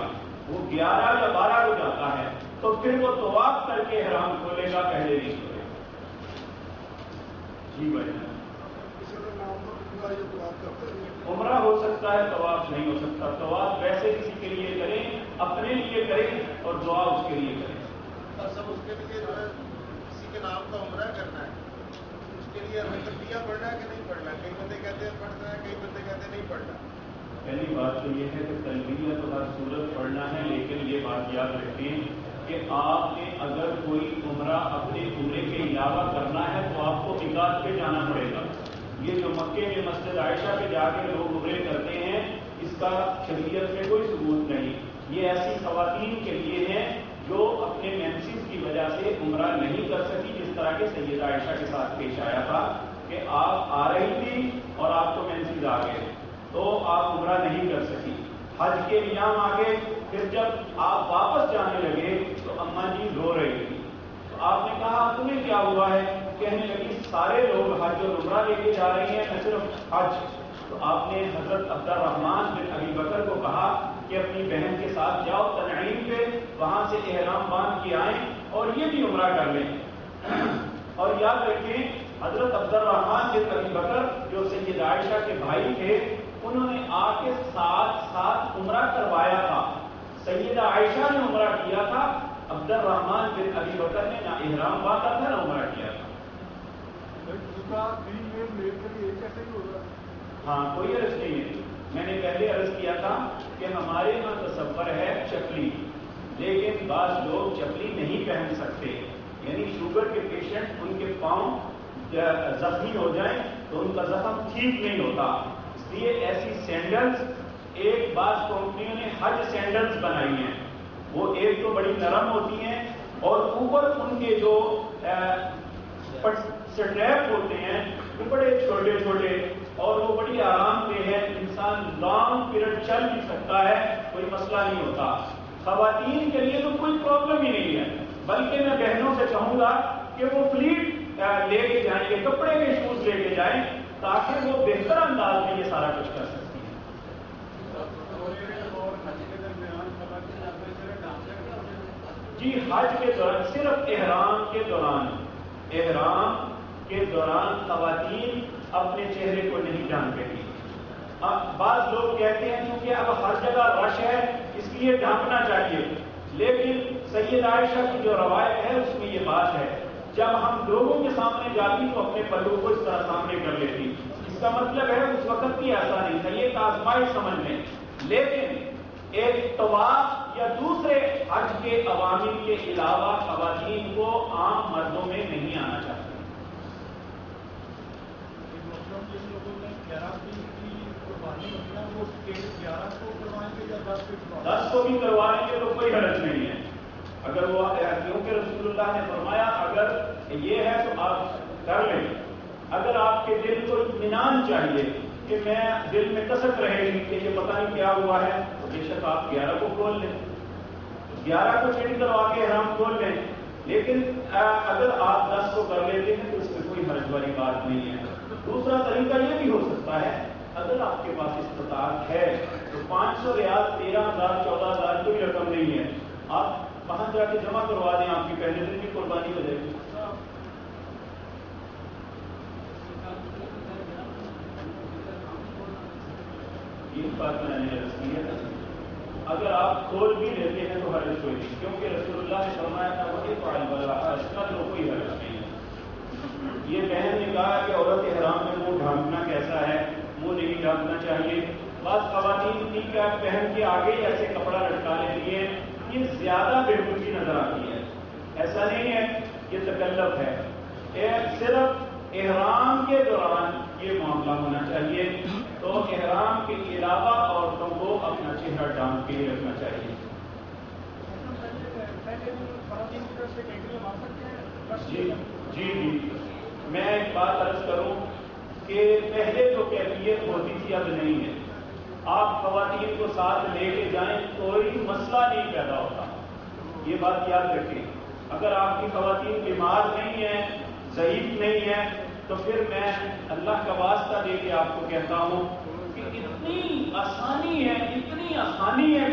وہ 11 یا 12 کو جاتا ہے تو پھر وہ طواف کر کے احرام کھولے گا، پہلے نہیں کھولے گا۔ جی بھائی عمرہ ہو سکتا ہے، طواف نہیں ہو سکتا۔ طواف ویسے کسی کے لیے کریں، اپنے لیے کریں اور دعا اس کے لیے کریں۔ سب اس کے لیے جو ہے کسی کے نام کا عمرہ کرنا ہے، اس کے لیے ہمیں تلبیہ پڑھنا ہے کہ نہیں پڑھنا؟ کئی بندے کہتے ہیں پڑھنا ہے، کئی بندے کہتے ہیں نہیں پڑھنا۔ پہلی بات تو یہ ہے کہ تلبیہ تو ہر صورت پڑھنا ہے، لیکن یہ بات یاد رکھیں کہ آپ نے اگر کوئی عمرہ اپنے عمرے کے علاوہ کرنا ہے تو آپ کو میقات پہ جانا پڑے گا۔ یہ جو مکے میں مسجد عائشہ پہ جا کے لوگ عمرے کرتے ہیں اس کا شریعت میں کوئی ثبوت نہیں۔ یہ ایسی خواتین کے لیے ہیں جو اپنے مینسز کی وجہ سے عمرہ نہیں کر سکی، جس طرح کے سیدہ عائشہ کے ساتھ پیش آیا تھا کہ آپ آ رہی تھی اور آپ کو مینسز آ گئے تو آپ عمرہ نہیں کر سکی، حج کے ایام آ گئے، پھر جب آپ واپس جانے لگے تو اماں جی رو رہی تھی، تو آپ نے کہا تمہیں کیا ہوا ہے؟ کہنے لگی سارے لوگ حج اور عمرہ لے کے جا رہے ہیں، میں صرف حج۔ تو آپ نے حضرت عبد الرحمن بن ابی بکر کو کہا کہ اپنی بہن کے ساتھ جاؤ تنعیم پہ، وہاں سے احرام باندھ کے آئیں اور یہ بھی عمرہ کر لیں۔ اور یاد رکھیں حضرت عبد الرحمن بن ابی بکر جو سید عائشہ کے بھائی تھے، انہوں نے آ کے ساتھ ساتھ عمرہ کروایا تھا۔ سیدہ عائشہ نے عمرہ کیا تھا، عبد الرحمن بن ابی بکر نے نہ احرام باندھا تھا نہ عمرہ کیا تھا۔ ہاں کوئی عرض نہیں ہے۔ میں نے پہلے عرض کیا تھا کہ ہمارے یہاں تصور ہے چپلی، لیکن بعض لوگ چپلی نہیں پہن سکتے، یعنی شوگر کے پیشنٹ ان کے پاؤں زخمی ہو جائیں تو ان کا زخم ٹھیک نہیں ہوتا، اس لیے ایسی سینڈلز ایک بعض کمپنیوں نے حج سینڈلز بنائی ہیں، وہ ایک تو بڑی نرم ہوتی ہیں اور اوپر ان کے جو سٹریپ ہوتے ہیں وہ بڑے چھوٹے چھوٹے اور وہ بڑی آرام دہ ہے، انسان لانگ پیریڈ چل بھی سکتا ہے، کوئی مسئلہ نہیں ہوتا۔ خواتین کے لیے تو کوئی پرابلم ہی نہیں ہے، بلکہ میں بہنوں سے چاہوں گا کہ وہ فلیٹ لے کے جائیں گے، کپڑے کے شوز لے کے جائیں تاکہ وہ بہتر انداز میں یہ سارا کچھ کر سکتی ہیں۔ جی حج کے دوران صرف احرام کے دوران خواتین اپنے چہرے کو نہیں ڈھانپیں گی۔ اب بعض لوگ کہتے ہیں کیونکہ اب ہر جگہ رش ہے اس لیے ڈھانپنا چاہیے، لیکن سید عائشہ کی جو روایت ہے اس میں یہ بات ہے جب ہم لوگوں کے سامنے جاتی تو اپنے پلو کو اس طرح سامنے کر لیتی، اس کا مطلب ہے اس وقت بھی ایسا نہیں تھا، یہ ایک آزمائش سمجھ لیں، لیکن ایک طواف یا دوسرے حج کے عوامل کے علاوہ خواتین کو عام مردوں میں نہیں آنا چاہتے۔ 10 کو بھی کروائیں گے تو کوئی حرج نہیں ہے، اگر وہ کیونکہ رسول اللہ نے فرمایا اگر یہ ہے تو آپ کر لیں، اگر آپ کے دل کو اطمینان چاہیے کہ میں دل میں کسک رہے گی کہ یہ پتہ نہیں کیا ہوا ہے تو بے شک آپ 11 کو کھول لیں، 11 کو چینج کروا کے احرام کھول لیں، لیکن اگر آپ 10 کو کر لیتے ہیں تو اس میں کوئی حرج والی بات نہیں ہے۔ دوسرا طریقہ یہ بھی ہو سکتا ہے اگر آپ کے پاس استطاعت ہے تو 500 ریال 13,000 14,000 کوئی رقم نہیں ہے، آپ وہاں جا کے جمع کروا دیں، آپ کی پہلے دن کی قربانی ہو جائے گی۔ یہ بات میں نے عرض کی ہے، اگر آپ کھول بھی لیتے ہیں تو حرج کوئی نہیں، کیونکہ رسول اللہ نے فرمایا تھا وہی فعل بلا حرج کر لو، کوئی حرج نہیں ہے۔ یہ بہن نے کہا کہ عورت احرام میں منہ ڈھانپنا کیسا ہے، منہ نہیں ڈھانپنا چاہیے، بعض خواتین کی کیا پہن کے آگے ایسے کپڑا لٹکا لیتی ہیں، یہ زیادہ بے حرمتی نظر آتی ہے، ایسا نہیں ہے، یہ تکلف ہے، صرف احرام کے دوران یہ معاملہ ہونا چاہیے، تو احرام کے علاوہ عورتوں کو اپنا چہرہ ڈھانپ کے رکھنا چاہیے۔ جی میں ایک بات عرض کروں کہ پہلے جو کیفیت ہوتی تھی اب نہیں ہے، آپ خواتین کو ساتھ لے کے جائیں کوئی مسئلہ نہیں پیدا ہوتا، یہ بات یاد رکھیں۔ اگر آپ کی خواتین بیمار نہیں ہیں، ضعیف نہیں ہیں، تو پھر میں اللہ کا واسطہ دے کے آپ کو کہتا ہوں کہ اتنی آسانی ہے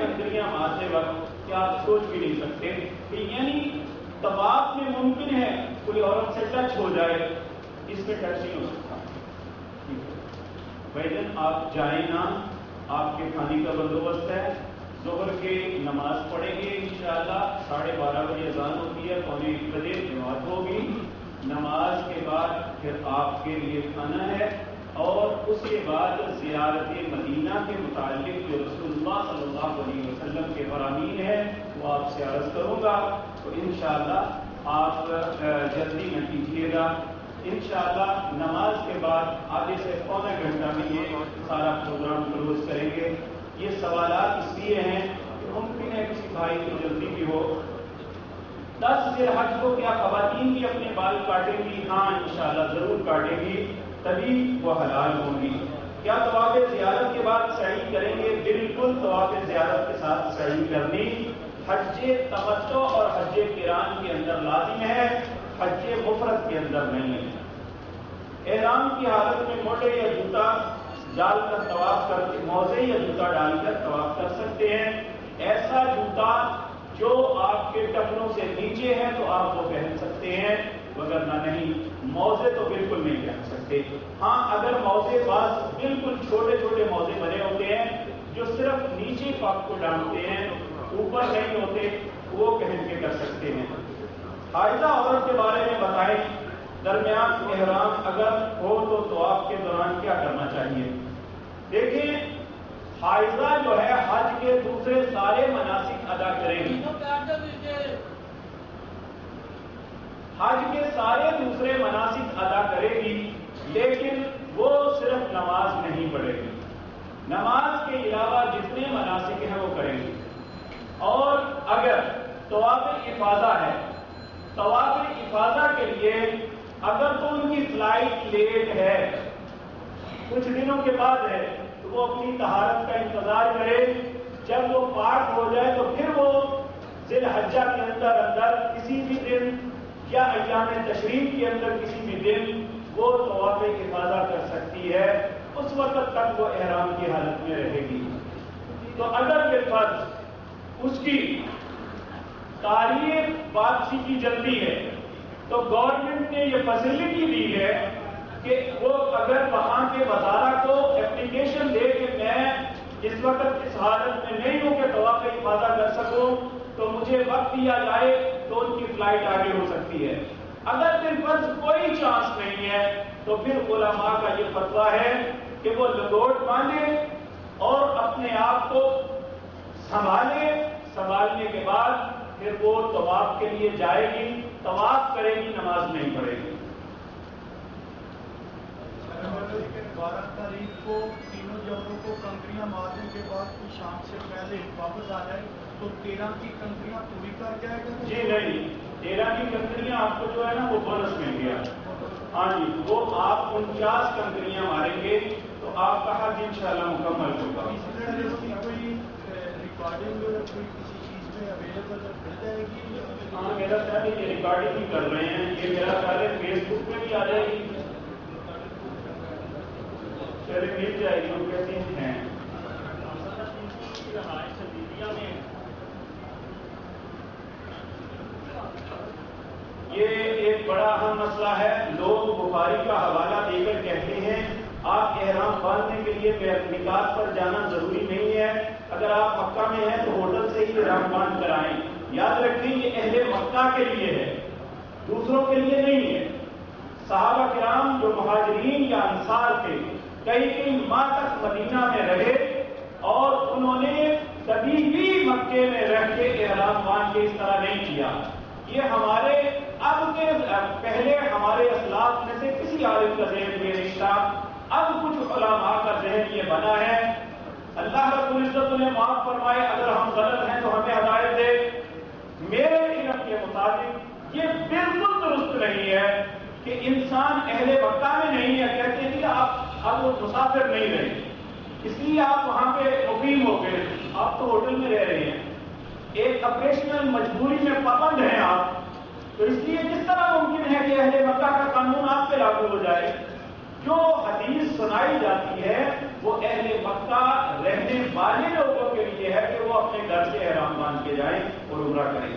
بندریاں مارتے وقت کہ آپ سوچ بھی نہیں سکتے کہ یعنی طواف میں ممکن ہے کوئی عورت سے ٹچ ہو جائے، اس میں ٹچ نہیں ہو سکتا۔ بھائیجن آپ جائیں نا، آپ کے کھانے کا بندوبست ہے، ظہر کی نماز پڑھیں گے انشاءاللہ، 12:30 بجے اذان ہوتی ہے، 1:45 بجے جماعت ہوگی، نماز کے بعد پھر آپ کے لیے کھانا ہے، اور اس کے بعد زیارت مدینہ کے متعلق جو رسول اللہ صلی اللہ علیہ وسلم کے فرامین ہے وہ آپ سے عرض کروں گا، تو انشاءاللہ آپ جلدی نہ کیجیے گا۔ انشاءاللہ نماز کے بعد آدھے سے پونے گھنٹہ میں یہ سارا پروگرام کلوز کریں گے۔ یہ سوالات اس لیے ہیں کہ ممکن ہے کسی بھائی کو جلدی بھی ہو۔ 10 ذی الحج کو کیا خواتین بھی اپنے بال کاٹیں گی؟ ہاں انشاءاللہ ضرور کاٹیں گی، تبھی وہ حلال ہوں گی۔ کیا طواف زیارت کے بعد سعی کریں گے؟ بالکل طواف زیارت کے ساتھ سعی کرنی حج تمتع اور حج قران کے اندر لازم ہے، حج مفرد کے اندر نہیں ہے۔ احرام کی حالت میں موزے یا جوتا ڈال کر طواف کرتے، موزے یا جوتا ڈال کر طواف کر سکتے ہیں۔ ایسا جوتا جو آپ کے ٹخنوں سے نیچے ہے تو آپ وہ پہن سکتے ہیں، وگرنہ نہیں۔ موزے تو بالکل نہیں پہن سکتے۔ ہاں اگر موزے بعض بالکل چھوٹے چھوٹے موزے بنے ہوتے ہیں جو صرف نیچے پاک کو ڈالتے ہیں، اوپر نہیں ہوتے، وہ پہن کے کر سکتے ہیں۔ حائضہ عورت کے بارے میں بتائیں، درمیان احرام اگر ہو تو طواف کے دوران کیا کرنا چاہیے؟ دیکھیں، حائضہ جو ہے حج کے دوسرے سارے مناسک ادا کرے گی، حج کے سارے دوسرے مناسک ادا کرے گی، لیکن وہ صرف نماز نہیں پڑھے گی۔ نماز کے علاوہ جتنے مناسک ہیں وہ کرے گی۔ اور اگر طواف افاضہ ہے، طواف افاضہ کے لیے اگر تو ان کی فلائٹ لیٹ ہے، کچھ دنوں کے بعد ہے، تو وہ اپنی طہارت کا انتظار کرے، جب وہ پاک ہو جائے تو پھر وہ ذی الحجہ کے اندر کسی بھی دن یا ایام تشریق کے اندر کسی بھی دن وہ طواف افاضہ کر سکتی ہے، اس وقت تک وہ احرام کی حالت میں رہے گی۔ تو اگر بالفرض اس کی تاریخ واپسی کی جلدی ہے تو گورنمنٹ نے یہ فیسلٹی دی ہے کہ وہ اگر وہاں کے وزارہ کو اپلیکیشن دے کہ میں اس وقت اس حالت میں نہیں ہوں کہ طواف افاضہ کر سکوں تو مجھے وقت دیا جائے تو ان کی فلائٹ آگے ہو سکتی ہے۔ اگر بالفرض کوئی چانس نہیں ہے تو پھر علماء کا یہ فتویٰ ہے کہ وہ لنگوٹ باندھے اور اپنے آپ کو سنبھالے، سنبھالنے کے بعد پھر وہ طواف کے لیے جائے گی، طواف کرے گی، نماز نہیں پڑھے گی۔ 12 تاریخ کو تینوں جگہوں کو کنکریاں مارنے کے بعد شام سے پہلے واپس آ جائے تو 13 کی کنکریاں پوری کر جائے گا؟ جی نہیں، 13 کی کنکریاں آپ کو جو ہے نا وہ بونس مل گیا۔ ہاں جی، وہ آپ 49 کنکریاں ماریں گے تو آپ کا حج انشاءاللہ مکمل ہوگا۔ اس کی کوئی ریکارڈنگ کوئی کسی چیز میں اویلیبل مل جائے گی؟ ہاں، میرا خیال ہے یہ ریکارڈنگ ہی کر رہے ہیں، یہ میرا خیال ہے فیس بک پہ بھی آ جائے گی، چلے مل جائے گی، وہ کہتے ہیں۔ یہ ایک بڑا اہم مسئلہ ہے، لوگ بخاری کا حوالہ دے کر کہتے ہیں آپ احرام باندھنے کے لیے میقات پر جانا ضروری نہیں ہے، اگر آپ مکہ میں ہیں تو ہوٹل سے ہی احرام باندھ کر آئیں۔ یاد رکھیں یہ اہل مکہ کے لیے ہے، دوسروں کے لیے نہیں ہے۔ صحابہ کرام جو مہاجرین یا انصار تھے کئی ماہ تک مدینہ میں رہے اور انہوں نے کبھی بھی مکے میں رہ کے احرام باندھ کے اس طرح نہیں کیا۔ یہ ہمارے اب کے پہلے ہمارے اسلاف میں سے کسی عالم کا ذہن یہ نہیں تھا، اب کچھ علماء کا ذہن یہ بنا ہے۔ اللہ رب العزت نے معاف فرمائے، اگر ہم غلط ہیں تو ہمیں ہدایت دے۔ میرے علم کے مطابق یہ بالکل درست نہیں ہے کہ انسان اہل مکہ میں نہیں ہے، کہتے ہیں کہ آپ اب وہ مسافر نہیں رہے اس لیے آپ وہاں پہ مقیم ہو گئے، آپ تو ہوٹل میں رہ رہے ہیں، ایک آپریشنل مجبوری میں پابند ہیں آپ، تو اس لیے کس طرح ممکن ہے کہ اہل مکہ کا قانون آپ پہ لاگو ہو جائے؟ جو حدیث سنائی جاتی ہے وہ اہل مکہ رہنے والے لوگوں کے لیے ہے کہ وہ اپنے گھر سے احرام باندھ کے جائیں اور عمرہ کریں۔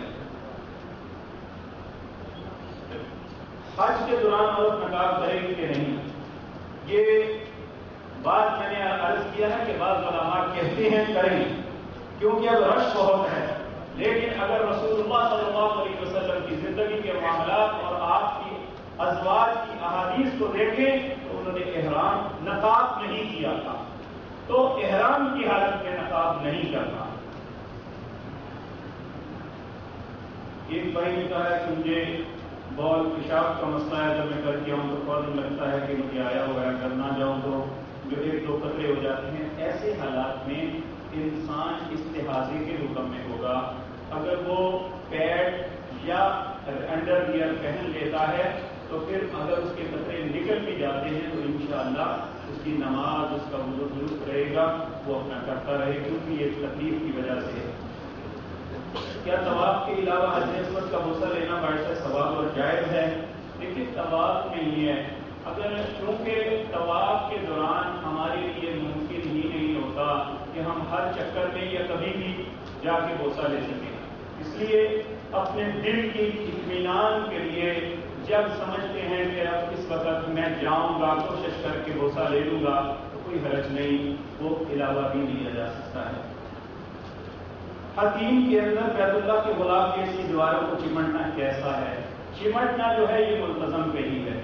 حج کے دوران عورت نقاب کرے گی کہ نہیں، یہ بات میں نے عرض کیا ہے کہ بعض علماء کہتے ہیں کریں کیونکہ اب رش بہت ہے، لیکن اگر رسول اللہ صلی اللہ علیہ وسلم کی زندگی کے معاملات اور آپ کی ازواج کی احادیث کو دیکھیں تو انہوں نے احرام نقاب نہیں کیا تھا، تو احرام کی حالت میں نقاب نہیں کرنا۔ ایک بھائی نے کہا ہے کہ مجھے بول پیشاب کا مسئلہ ہے، جب میں کر کے آؤں تو فوراً لگتا ہے کہ مجھے آیا ہوا ہے، اگر نہ جاؤں تو جو 1-2 قطرے ہو جاتے ہیں۔ ایسے حالات میں انسان استحاضے کے حکم میں ہوگا، اگر وہ پیڈ یا انڈر ویئر پہن لیتا ہے تو پھر اگر اس کے قطرے نکل بھی جاتے ہیں تو انشاءاللہ اس کی نماز، اس کا وضو درست رہے گا، وہ اپنا کرتا رہے، کیونکہ یہ تکلیف کی وجہ سے ہے۔ کیا طواف کے علاوہ حجر اسود کا بوسہ لینا باعث ثواب اور جائز ہے؟ دیکھیے طواف میں یہ ہے، اگر کیونکہ طواف کے دوران ہمارے لیے ممکن ہی نہیں ہوتا کہ ہم ہر چکر میں یا کبھی بھی جا کے بوسہ لے سکیں، اس لیے اپنے دل کی اطمینان کے لیے جب سمجھتے ہیں کہ اب اس وقت میں جاؤں گا کوشش کر کے بوسہ لے لوں گا تو کوئی حرج نہیں، وہ علاوہ بھی لیا جا سکتا ہے۔ حتیم کے اندر بیت اللہ کے غلاف کی ایسی دیواروں کو چمٹنا کیسا ہے؟ چمٹنا جو ہے یہ ملتزم پہ ہی ہے۔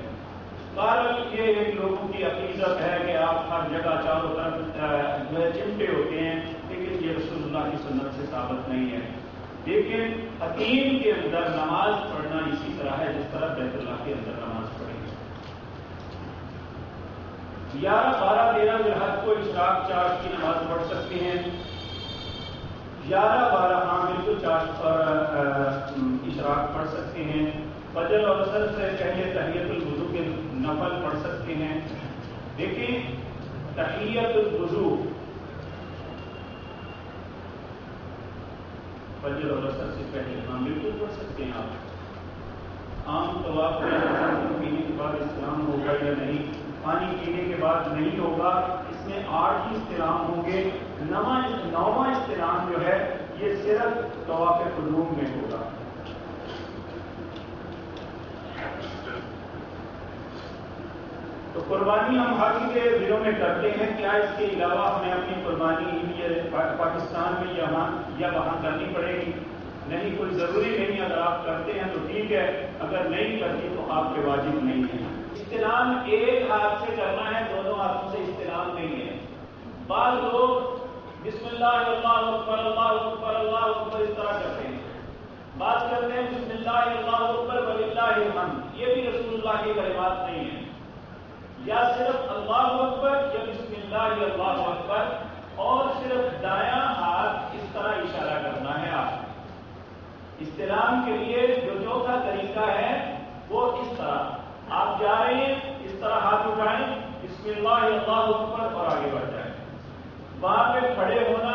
بہرحال یہ ایک لوگوں کی عقیدت ہے کہ آپ ہر جگہ چاروں طرف جو ہے چمٹے ہوتے ہیں، لیکن یہ رسول اللہ کی سنت سے ثابت نہیں ہے۔ لیکن حتیم کے اندر نماز پڑھنا اسی طرح ہے جس طرح بیت اللہ کے اندر نماز پڑھیں گے۔ 11، 12، 13 ذوالحج کو اشراق چاش کی نماز پڑھ سکتے ہیں۔ 11، 12 ہاں بالکل چاش اشراق پڑھ سکتے ہیں۔ فجر اور عصر سے پہلے تحیت الوضو کے نفل پڑھ سکتے ہیں۔ دیکھیں تحیت الوضو فجر اور عصر سے پہلے ہاں بالکل پڑھ سکتے ہیں آپ۔ عام طواف میں پینے کے بعد استلام ہوگا یا نہیں؟ پانی پینے کے بعد نہیں ہوگا، اس میں 8 ہی استلام ہوں گے۔ 9واں استلام جو ہے یہ صرف طواف قدوم میں ہوگا۔ تو قربانی ہم حج کے دنوں میں کرتے ہیں، کیا اس کے علاوہ ہمیں اپنی قربانی پاکستان میں یا وہاں کرنی پڑے گی؟ نہیں، کوئی ضروری نہیں، اگر آپ کرتے ہیں تو ٹھیک ہے، اگر نہیں کرتی تو آپ کے واجب نہیں ہے۔ استلام ایک ہاتھ سے کرنا ہے، دونوں ہاتھوں سے استلام نہیں ہے۔ بعض لوگ بسم اللہ اللہ اکبر اللہ اکبر اللہ اکبر اس طرح کرتے ہیں، بات کرتے ہیں بسم اللہ اللہ اکبر وللہ الحمد، یہ بھی رسول اللہ کی کلمات نہیں ہیں۔ یا صرف اللہ اکبر یا بسم اللہ اللہ اکبر، اور صرف دایاں ہاتھ اس طرح اشارہ کرنا ہے۔ آپ استلام کے لیے جو چوتھا طریقہ ہے وہ اس طرح آپ جا رہے ہیں، اس طرح ہاتھ اٹھائیں، بسم اللہ اللہ اکبر اور آگے بڑھ جائیں۔ وہاں پہ کھڑے ہونا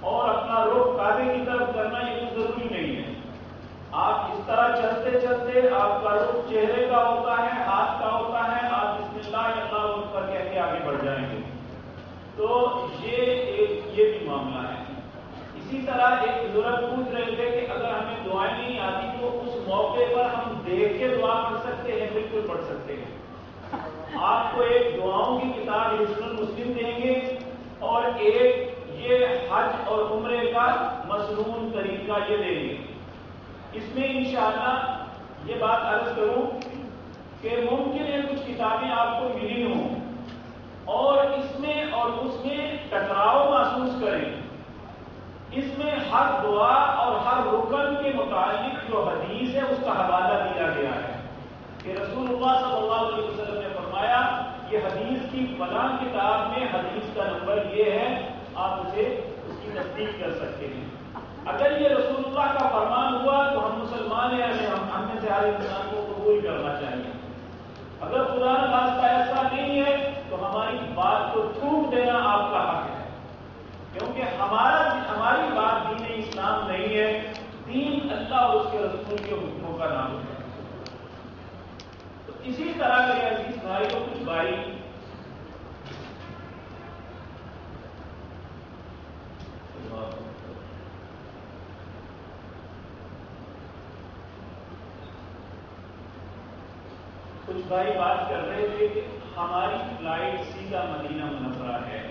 اور اپنا رخ کعبے کی طرف کرنا یہ کوئی ضروری نہیں ہے۔ آپ اس طرح چلتے چلتے آپ کا رخ چہرے کا ہوتا ہے، ہاتھ کا ہوتا ہے، آپ بسم اللہ اللہ اکبر کہہ کے آگے بڑھ جائیں گے۔ تو یہ بھی معاملہ ہے۔ اسی طرح ایک بزرگ پوچھ رہے تھے کہ اگر ہمیں دعائیں نہیں آتی تو اس موقع پر ہم دیکھ کے دعا پڑھ سکتے ہیں؟ بالکل پڑھ سکتے ہیں۔ آپ کو ایک دعاؤں کی کتاب حصن المسلم دیں گے اور ایک یہ حج اور عمرے کا مسنون طریقہ یہ دیں گے۔ اس میں انشاءاللہ یہ بات عرض کروں کہ ممکن ہے کچھ کتابیں آپ کو ملی ہوں اور اس میں اور اس میں ٹکراؤ محسوس کریں۔ اس میں ہر دعا اور ہر رکن کے متعلق جو حدیث ہے اس کا حوالہ دیا گیا ہے کہ رسول اللہ صلی اللہ علیہ وسلم نے فرمایا یہ حدیث کی فلاں کتاب میں حدیث کا نمبر یہ ہے، آپ اسے اس کی تصدیق کر سکتے ہیں۔ اگر یہ رسول اللہ کا فرمان ہوا تو ہم مسلمان ہیں، ہم میں سے ہر انسان کو قبول کرنا چاہیے۔ اگر خدا نخواستہ ایسا نہیں ہے تو ہماری بات کو تھوک دینا آپ کا حق ہے، کیونکہ ہماری بات دین اسلام نہیں ہے، دین اللہ اور اس کے رسول کے حکموں کا نام ہے۔ تو اسی طرح میرے عزیز بھائیوں، کچھ بھائی بات کر رہے تھے کہ ہماری فلائٹ سیدھا مدینہ منورہ ہے،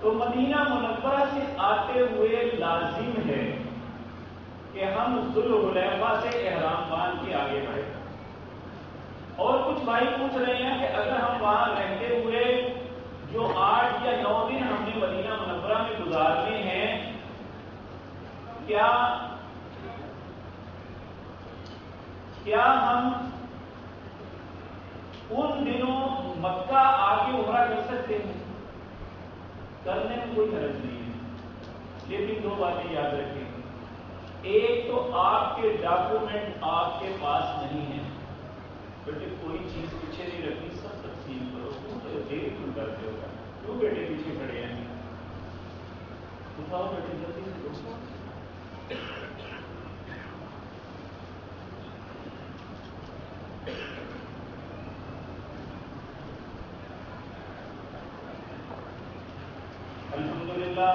تو مدینہ منورہ سے آتے ہوئے لازم ہے کہ ہم ذوالحلیفہ سے احرام باندھ کے آگے بڑھیں۔ اور کچھ بھائی پوچھ رہے ہیں کہ اگر ہم وہاں رہتے ہوئے جو 8 یا 9 دن ہم نے مدینہ منورہ میں گزارنے ہیں، کیا ہم ان دنوں مکہ آ کے عمرہ کر سکتے ہیں؟ کرنے میں کوئی حرج نہیں ہے، لیکن 2 باتیں یاد رکھیں۔ ایک تو آپ کے ڈاکومنٹ آپ کے پاس نہیں ہیں، بیٹے کوئی چیز پیچھے نہیں رکھنی، سب تقسیم کرو۔ دیر کیوں کرتے ہو؟ کیوں بیٹے پیچھے کھڑے ہیں؟ اٹھاؤ بیٹے جلدی سے دوستوں. الحمدللہ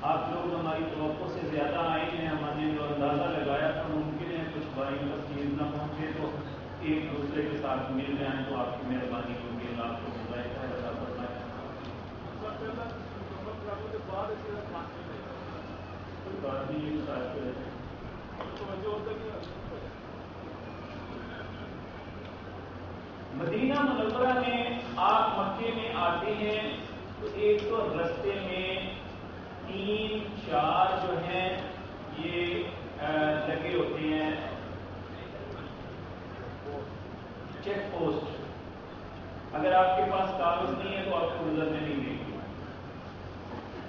آپ لوگ ہماری توقع سے زیادہ آئے ہیں. ہم نے جو اندازہ لگایا تھا ممکن ہے کچھ بھائی تفصیل نہ پہنچے تو ایک دوسرے کے ساتھ مل جائیں تو آپ کی مہربانی ہوگی. اللہ آپ کو مزاح ہے ادا فرمائے. کوئی بات نہیں مدینہ منورہ میں آپ مکے میں آتے ہیں تو ایک تو رستے میں 3-4 جو ہیں یہ لگے ہوتے ہیں چیک پوسٹ. اگر آپ کے پاس کاغذ نہیں ہے تو آپ کو گزرنے نہیں دیں گے.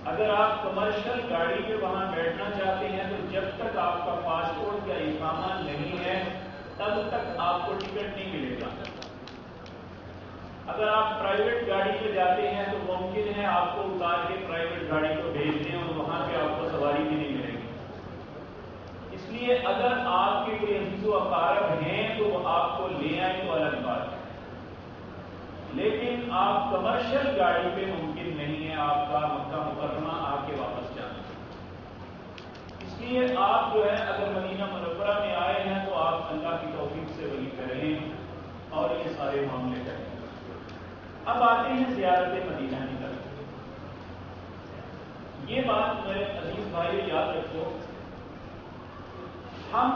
اگر آپ کمرشل گاڑی پہ وہاں بیٹھنا چاہتے ہیں تو جب تک آپ کا پاسپورٹ یا اقامہ نہیں ہے تب تک آپ کو ٹکٹ نہیں ملے گا. اگر آپ پرائیویٹ گاڑی پہ جاتے ہیں تو ممکن ہے آپ کو اتار کے پرائیویٹ گاڑی کو بھیج دیں اور وہاں پہ آپ کو سواری بھی نہیں ملے گی. اس لیے اگر آپ کے کوئی عزیز و اقارب ہیں تو وہ آپ کو لے آئیں تو الگ بات ہے. لیکن آپ کمرشل گاڑی پہ ممکن نہیں ہے آپ کا مکہ مکرمہ آ کے واپس جانا. اس لیے آپ جو ہے اگر مدینہ منورہ میں آئے ہیں تو آپ اللہ کی توفیق سے ولی کریں اور یہ سارے معاملے کریں. اب آتے ہیں زیارت مدینہ کی طرف. یہ بات میرے عزیز بھائی یاد رکھو, ہم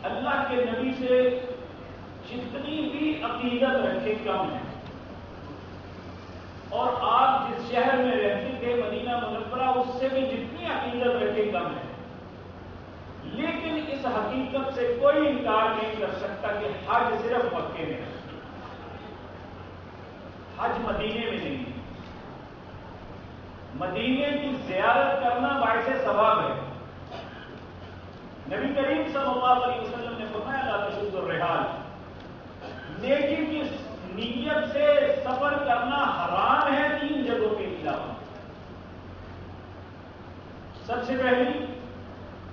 اللہ کے نبی سے جتنی بھی عقیدت رکھے کم ہے. اور آپ جس شہر میں رہتے تھے مدینہ منورہ اس سے بھی جتنی عقیدت رکھے کم ہے. لیکن اس حقیقت سے کوئی انکار نہیں کر سکتا کہ حج صرف مکے میں ہے, حج مدینے میں نہیں. مدینے کی زیارت کرنا باعث ثواب ہے. نبی کریم صلی اللہ علیہ وسلم نے فرمایا لا تشد الرحال, نیکی کی نیت سے سفر کرنا حرام ہے 3 جگہوں کے علاوہ. سب سے پہلی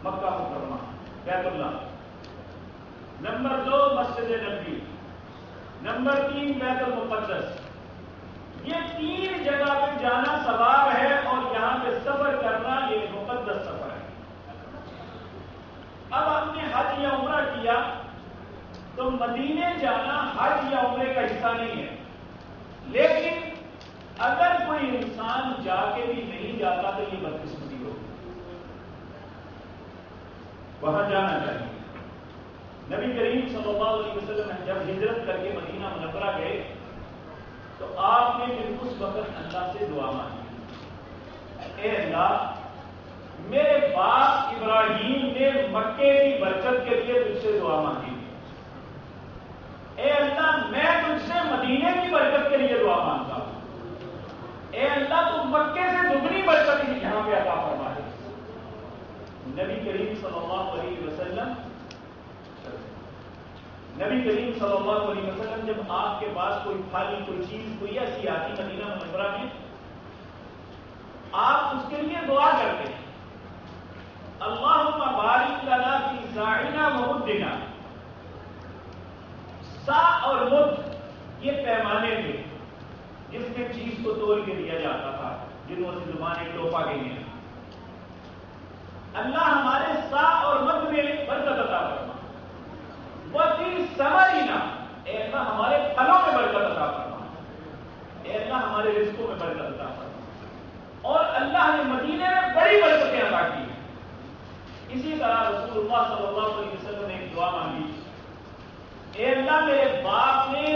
مکہ مکرمہ بیت اللہ, نمبر 2 مسجد نبوی, نمبر 3 بیت المقدس. یہ 3 جگہ پہ جانا ثواب ہے اور یہاں پہ سفر کرنا یہ مقدس سفر ہے. اب ہم نے حج یا عمرہ کیا تو مدینے جانا حج یا عمرے کا حصہ نہیں ہے. لیکن اگر کوئی انسان جا کے بھی نہیں جاتا تو یہ بدقسمتی ہوگی. وہاں جانا چاہیے. نبی کریم صلی اللہ علیہ وسلم جب ہجرت کر کے مدینہ منورہ گئے تو آپ نے پھر اس وقت اللہ سے دعا مانگی, اے اللہ میرے باپ ابراہیم نے مکے کی برکت کے لیے تجھ سے دعا مانگی, اے اللہ میں تجھ سے مدینے کی برکت کے لیے دعا مانگتا ہوں. اے اللہ تو مکے سے دگنی برکت یہاں پہ عطا فرما دے. نبی کریم صلی اللہ علیہ وسلم جب آپ کے پاس کوئی پھل کوئی چیز کوئی ایسی آتی مدینہ منورہ میں آپ اس کے لیے دعا کرتے ہیں, اللہم بارک لنا فی ساعنا و مدنا. سا اور مد یہ پیمانے تھے جس میں چیز کو تول کے دیا جاتا تھا, جنہوں سے زبانیں ٹوپا گئی ہیں. اللہ ہمارے سا اور مد میں برکت عطا فرما. وفی ثمرنا, اے اللہ ہمارے پھلوں میں برکت عطا فرما. اے اللہ ہمارے رزقوں میں برکت عطا فرما. اور اللہ نے مدینے میں بڑی برکتیں عطا کی ہیں. اسی طرح رسول اللہ صلی اللہ علیہ وسلم نے ایک دعا مانگی, اے اللہ میرے باپ نے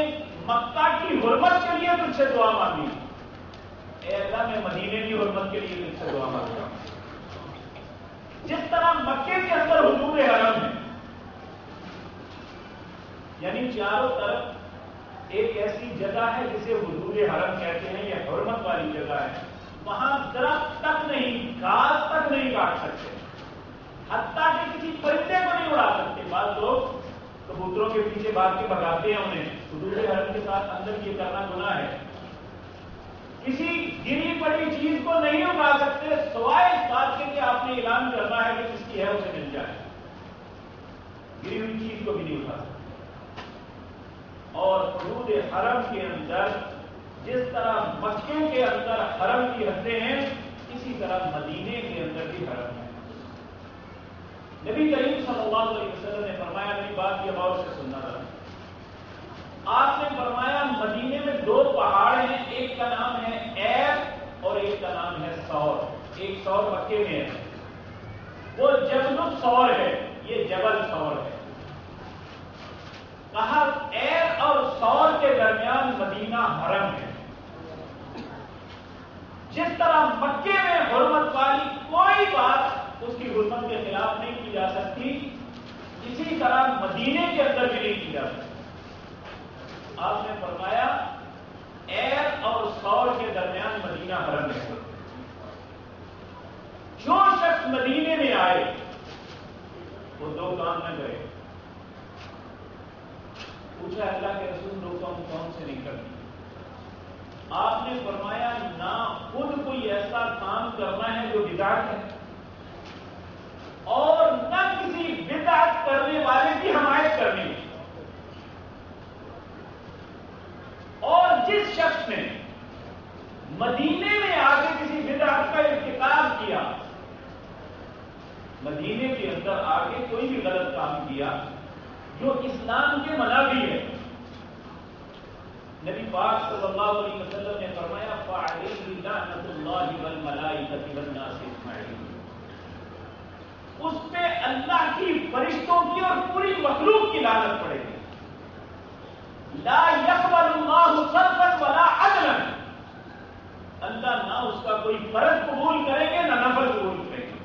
مکہ کی حرمت کے لیے تجھ سے دعا مانگی, اے اللہ میں مدینے کی حرمت کے لیے تجھ سے دعا مانگتا ہوں. جس طرح مکے کے اندر حضور حرم ہے, یعنی چاروں طرف ایک ایسی جگہ ہے جسے حضور حرم کہتے ہیں, یہ حرمت والی جگہ ہے. وہاں درخت تک نہیں, گھاس تک نہیں کاٹ سکتے, حتیٰ کہ کسی پرندے کو نہیں اڑا سکتے. بعض لوگ کبوتروں کے پیچھے بھاگ کے بھگاتے ہیں انہیں. حضور حرم کے ساتھ اندر یہ کرنا گناہ ہے. کسی گری پڑی چیز کو نہیں اٹھا سکتے سوائے اس بات کے کہ آپ نے اعلان کرنا ہے کہ جس کی ہے اسے مل جائے. گری ہوئی چیز کو بھی نہیں اٹھا سکتے. اور حدود حرم کے اندر جس طرح مکے کے اندر حرم کی حدیں ہیں اسی طرح مدینے کے اندر بھی حرم ہے. نبی کریم صلی اللہ علیہ وسلم نے فرمایا, میری بات یہ غور سے سننا تھا, آپ نے فرمایا مدینے میں 2 پہاڑ ہیں, ایک کا نام ہے ایب اور ایک کا نام ہے سور. ایک سور مکے میں ہے, وہ جبل السور ہے, یہ جبل سور ہے. کہا ایب اور سور کے درمیان مدینہ حرم ہے. جس طرح مکے میں حرمت والی کوئی بات اس کی حرمت کے خلاف نہیں کی جا سکتی, اسی طرح مدینے کے اندر بھی نہیں کی جا سکتی. آپ نے فرمایا ایب اور سور کے درمیان مدینہ حرم ہے. جو شخص مدینے میں آئے وہ 2 کام نہ کرے. پوچھا اللہ کے رسول 2 کام کون سے نہیں کرتی؟ آپ نے فرمایا نہ خود کوئی ایسا کام کرنا ہے جو بدعت ہے, اور نہ کسی بدعت کرنے والے کی حمایت کرنی ہے. اور جس شخص نے مدینے میں آ کے کسی بدعت کا ارتکاب کیا, مدینے کے اندر آ کے کوئی بھی غلط کام کیا جو اسلام کے منافی ہے, نبی پاک صلی اللہ علیہ وسلم نے فرمایا فَعَلَيْهِ لَعْنَةُ اللَّهِ وَالْمَلَائِكَةِ وَالنَّاسِ أَجْمَعِينَ, اس پہ اللہ کی, فرشتوں کی اور پوری مخلوق کی لعنت پڑے گی. لا يقبل الله صرفا ولا عدلا, اللہ نہ اس کا کوئی فرض قبول کریں گے نہ نفل قبول کریں گے.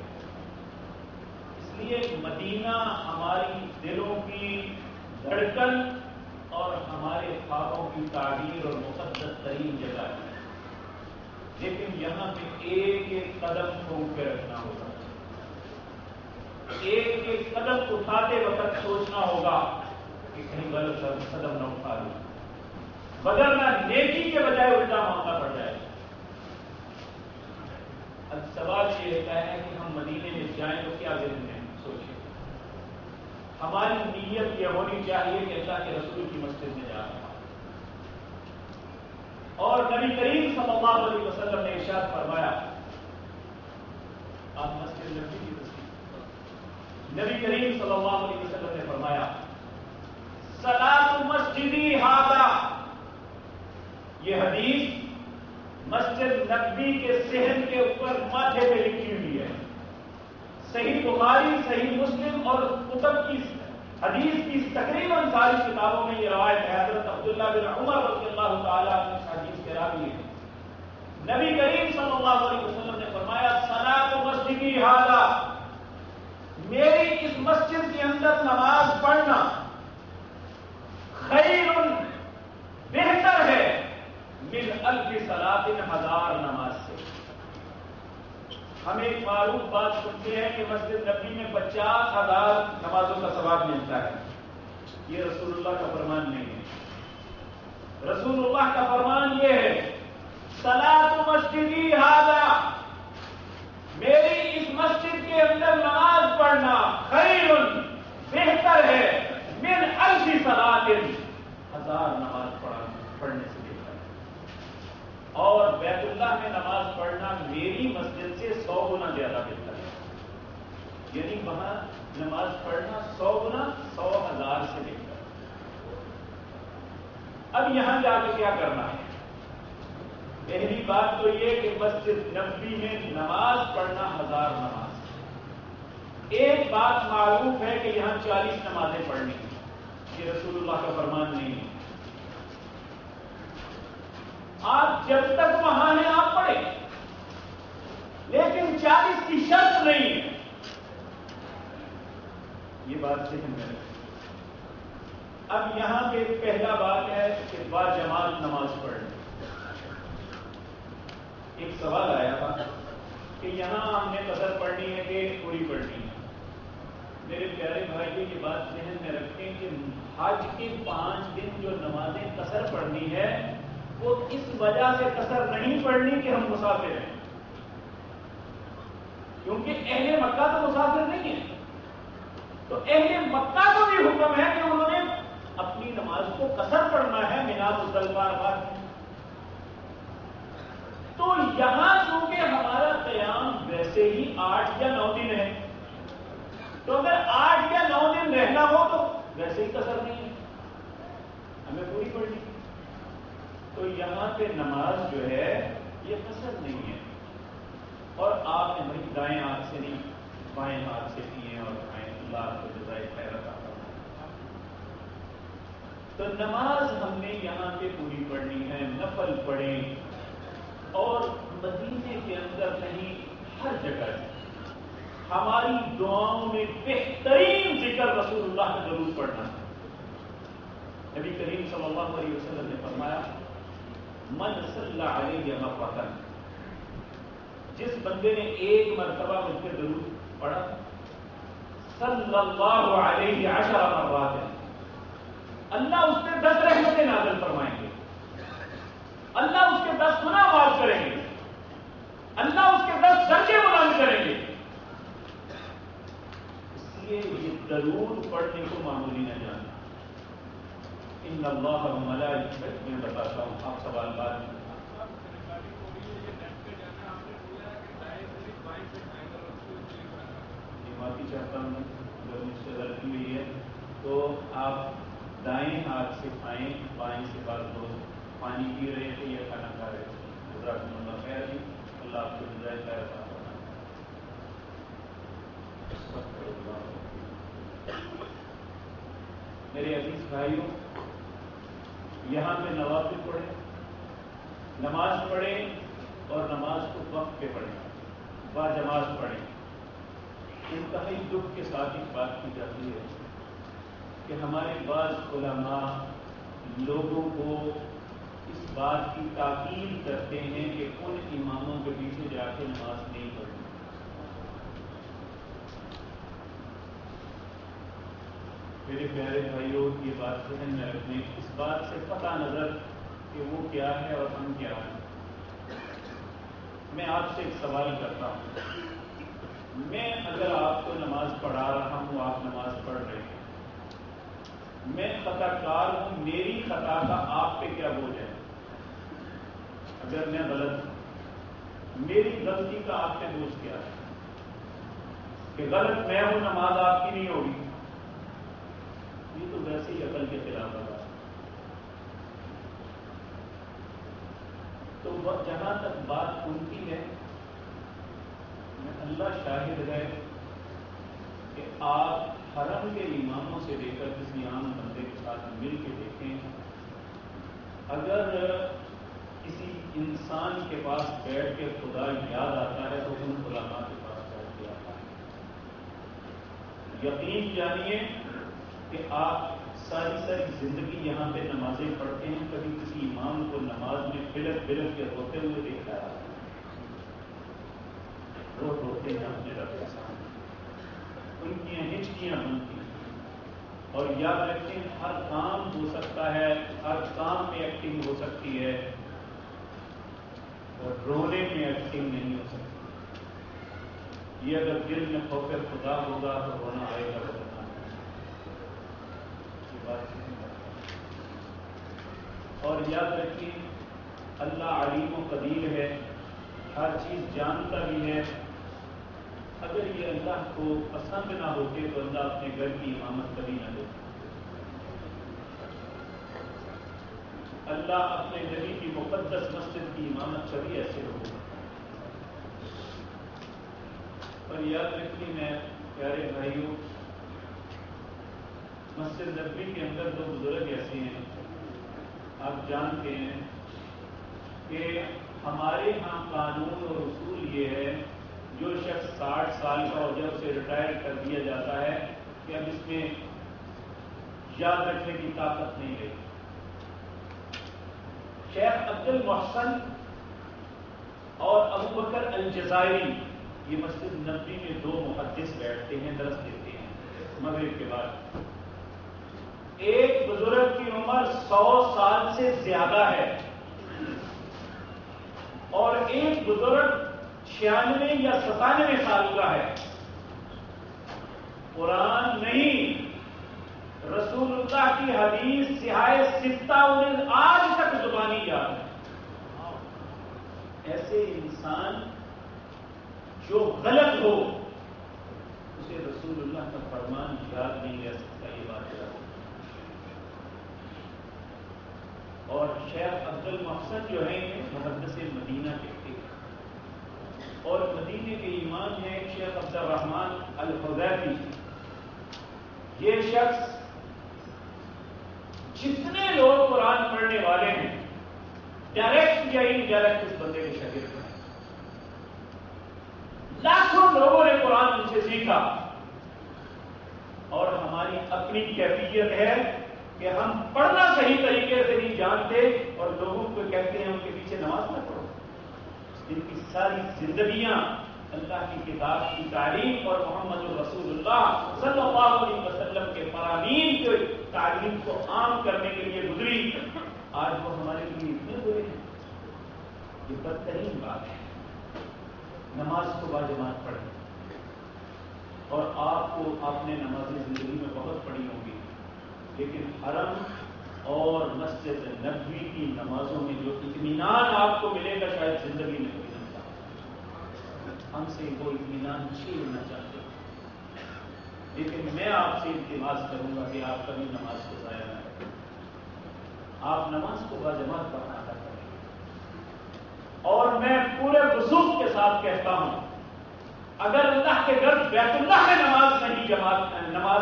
اس لیے مدینہ ہماری دلوں کی دھڑکن اور ہمارے خوابوں کی تعبیر اور مقدس ترین جگہ ہے, لیکن یہاں پہ ایک ایک قدم ٹھوک کے رکھنا ہوگا. ایک ایک قدم اٹھاتے وقت سوچنا ہوگا کہ کہیں غلط قدم نہ اٹھا لوں, وگرنہ نیکی کے بجائے الٹا مانگنا پڑ جائے. اب سوال یہ رہتا ہے کہ ہم مدینے میں جائیں تو کیا ذہن میں سوچیں. ہماری نیت یہ ہونی چاہیے کہ اللہ کے رسول کی مسجد میں جا رہا, اور نبی کریم صلی اللہ علیہ وسلم نے ارشاد فرمایا, آپ مسجد نبوی کی تصدیق, نبی کریم صلی اللہ علیہ وسلم نے فرمایا صلاۃ مسجدی ھذا, یہ حدیث مسجد نبوی کے صحن کے اوپر ماتھے پہ لکھی ہوئی ہے. صحیح بخاری, صحیح مسلم اور کتب کی حدیث کی تقریباً ساری کتابوں میں یہ روایت ہے. حضرت عبداللہ بن عمر رضی اللہ تعالیٰ عنہ اس حدیث کے راوی ہیں. نبی کریم صلی اللہ علیہ وسلم نے فرمایا صلاۃ مسجدی ھذا, میری اس مسجد کے اندر نماز پڑھنا خیر, بہتر ہے من الف صلاۃ, 1000 نماز سے. ہم ایک معروف بات سنتے ہیں کہ مسجد نبوی میں 50,000 نمازوں کا ثواب ملتا ہے. یہ رسول اللہ کا فرمان نہیں ہے. رسول اللہ کا فرمان یہ ہے صلاۃ مسجدی ھذا, میری اس مسجد کے اندر نماز پڑھنا خیر, بہتر ہے من الف صلاۃ, 1000 نماز پڑھنے سے بہتر ہے. اور بیت اللہ میں نماز پڑھنا میری مسجد سے 100 گنا زیادہ بہتر ہے. یعنی وہاں نماز پڑھنا 100 گنا 100,000 سے بہتر ہے. اب یہاں جا کے کیا کرنا ہے؟ پہلی بات تو یہ کہ مسجد نبوی میں نماز پڑھنا 1000 نماز. ایک بات معروف ہے کہ یہاں 40 نمازیں پڑھنی, یہ رسول اللہ کا فرمان نہیں ہے. آپ جب تک وہاں ہیں آپ پڑھیں, لیکن 40 کی شرط نہیں ہے. یہ بات ذہن میں رکھیں. اب یہاں پہ پہلا بات ہے کہ با جماعت نماز پڑھیں. ایک سوال آیا تھا کہ یہاں ہم نے قصر پڑھنی ہے کہ پوری پڑھنی ہے. میرے پیارے بھائی یہ بات ذہن میں رکھیں کہ حج کے 5 دن جو نمازیں قصر پڑھنی ہے وہ اس وجہ سے قصر نہیں پڑنی کہ ہم مسافر ہیں، کیونکہ اہل مکہ تو مسافر نہیں ہیں، تو اہل مکہ کو بھی حکم ہے کہ انہوں نے اپنی نماز کو قصر پڑھنا ہے مینا مزدلفہ عرفات۔ تو یہاں چونکہ ہمارا قیام ویسے ہی 8 یا 9 دن ہے، تو اگر 8 یا 9 دن رہنا ہو تو ویسے ہی قصر نہیں ہے، ہمیں پوری پڑنی۔ تو یہاں پہ نماز جو ہے یہ قصر نہیں ہے، اور آپ نے بھائی دائیں ہاتھ سے نہیں بائیں ہاتھ سے کیے اور کھائیں، اللہ کو جزائے خیر عطا فرمائے۔ تو نماز ہم نے یہاں پہ پوری پڑھنی ہے، نفل پڑھیں، اور مدینے کے اندر نہیں ہر جگہ ہماری دعاؤں میں بہترین ذکر رسول اللہ کا ضرور پڑھنا ہے۔ نبی کریم صلی اللہ علیہ وسلم نے فرمایا من صلی علیہ مرۃ، جس بندے نے ایک مرتبہ مجھ پہ ضرور پڑھا، صلی اللہ علیہ 10 مرات، اللہ اس پہ 10 رحمتیں نازل فرمائیں گے، اللہ اس کے 10 گناہ معاف کریں گے، اللہ اس کے 10 درجے بلند کریں گے۔ اس لیے یہ درود پڑھنے کو معمولی نہ جانا۔ ان اللہ و ملائکتہ، میں بتاتا ہوں، آپ سوال بعد میں۔ معافی چاہتا ہوں اگر مجھ سے غلطی ہوئی ہے، تو آپ دائیں ہاتھ سے کھائیں، بائیں سے بعد لوگ پانی پی رہے تھے یا کھانا کھا رہے تھے۔ جزاکم اللہ خیر جی، اللہ آپ کو جزائے خیر عطا فرمائے۔ میرے عزیز بھائیوں، یہاں پہ نوافل پڑھیں، نماز پڑھیں، اور نماز کو وقت پہ پڑھیں، با جماعت پڑھیں۔ انتہائی دکھ کے ساتھ ایک بات کی جاتی ہے کہ ہمارے بعض علماء لوگوں کو اس بات کی تاکید کرتے ہیں کہ ان اماموں کے پیچھے جا کے نماز نہیں پڑھنی۔ میرے پیارے بھائیوں، یہ بات ذہن میں رکھیں، اس بات سے قطع نظر کہ وہ کیا ہے اور ہم کیا ہیں۔ میں آپ سے ایک سوال کرتا ہوں، میں اگر آپ کو نماز پڑھا رہا ہوں، آپ نماز پڑھ رہے ہیں، میں خطا کار ہوں، میری خطا کا آپ پہ کیا بوجھ ہے؟ اگر میں غلط ہوں، میری غلطی کا آپ پہ بوجھ کیا ہے؟ کہ غلط میں ہوں، نماز آپ کی نہیں ہوگی، یہ تو ویسے ہی عقل کے خلاف ہوگا۔ تو جہاں تک بات ان کی ہے، اللہ شاہد ہے کہ آپ حرم کے اماموں سے لے کر کسی عام بندے کے ساتھ مل کے دیکھیں، اگر کسی انسان کے پاس بیٹھ کے خدا یاد آتا ہے تو ان علماء کے پاس بیٹھ کے آتا ہے۔ یقین جانیے کہ آپ ساری زندگی یہاں پہ نمازیں پڑھتے ہیں، کبھی کسی امام کو نماز میں بلک کے روتے ہوئے دیکھا ہے؟ روتے ہیں اپنے رب کے سامنے، ان کی ہچکیاں بنتی ہیں۔ اور یاد رکھیں، ہر کام ہو سکتا ہے، ہر کام میں ایکٹنگ ہو سکتی ہے، اور رونے میں ایکٹنگ نہیں ہو سکتی۔ یہ اگر دل میں خوف خدا ہوگا تو رونا آئے گا، بدلنا یہ بات نہیں۔ اور یاد رکھیں، اللہ علیم و قدیر ہے، ہر چیز جانتا بھی ہے۔ اگر یہ اللہ کو پسند نہ ہوتے تو اللہ اپنے گھر کی امامت کبھی نہ دیتے۔ اللہ اپنے نبی کی مقدس مسجد کی امامت کبھی ایسے ہوگی۔ اور یاد رکھیے میں پیارے بھائیوں، مسجد نبوی کے اندر 2 بزرگ ایسے ہیں، آپ جانتے ہیں کہ ہمارے ہاں قانون اور اصول یہ ہے، جو شخص 60 سال کا ہو جائے اسے ریٹائر کر دیا جاتا ہے کہ اب اس میں یاد رکھنے کی طاقت نہیں رہی۔ شیخ عبد المحسن اور ابو بکر الجزائری، یہ مسجد نبوی میں 2 محدث بیٹھتے ہیں، درس دیتے ہیں مغرب کے بعد۔ ایک بزرگ کی عمر 100 سال سے زیادہ ہے، اور ایک بزرگ 96 یا 97 سال کا ہے، قرآن نہیں رسول اللہ کی حدیث صحاح ستہ انہیں آج تک زبانی یاد ہے۔ ایسے انسان جو غلط ہو اسے رسول اللہ کا فرمان یاد نہیں رہ سکتا، یہ بات یاد ہے۔ اور شیخ عبد المحسن جو ہیں محدث مدینہ کے تھے، اور مدینے کے امام ہیں شیخ عبد الرحمن الحذیفی۔ یہ شخص جتنے لوگ قرآن پڑھنے والے ہیں ڈائریکٹ یا انڈائریکٹ اس بندے کے شاگرد ہیں۔ لاکھوں لوگوں نے قرآن ان سے سیکھا، اور ہماری اپنی کیفیت ہے کہ ہم پڑھنا صحیح طریقے سے نہیں جانتے اور لوگوں کو کہتے ہیں ان کے پیچھے نماز نہ پڑھو۔ ان کی ساری زندگیاں اللہ کی کتاب کی تعلیم اور محمد رسول اللہ صلی اللہ علیہ وسلم کے فرامین کی تعلیم کو عام کرنے کے لیے گزری۔ آج وہ ہمارے لیے اتنے برے ہیں، یہ بدترین بات ہے۔ نماز کو باجماعت پڑھیں، اور آپ کو اپنے نمازیں زندگی میں بہت پڑھی ہوں گی، لیکن حرم اور مسجد نبوی کی نمازوں میں جو اطمینان آپ کو ملے گا شاید زندگی میں کبھی نہیں ملا۔ ہم سے وہ اطمینان چھیننا چاہتے ہیں، لیکن میں آپ سے التماس کروں گا کہ آپ کبھی نماز کو ضائع نہ کریں، آپ نماز کو باجماعت پڑھنا کریں۔ اور میں پورے وضوح کے ساتھ کہتا ہوں، اگر اللہ کے گھر بیت اللہ میں نماز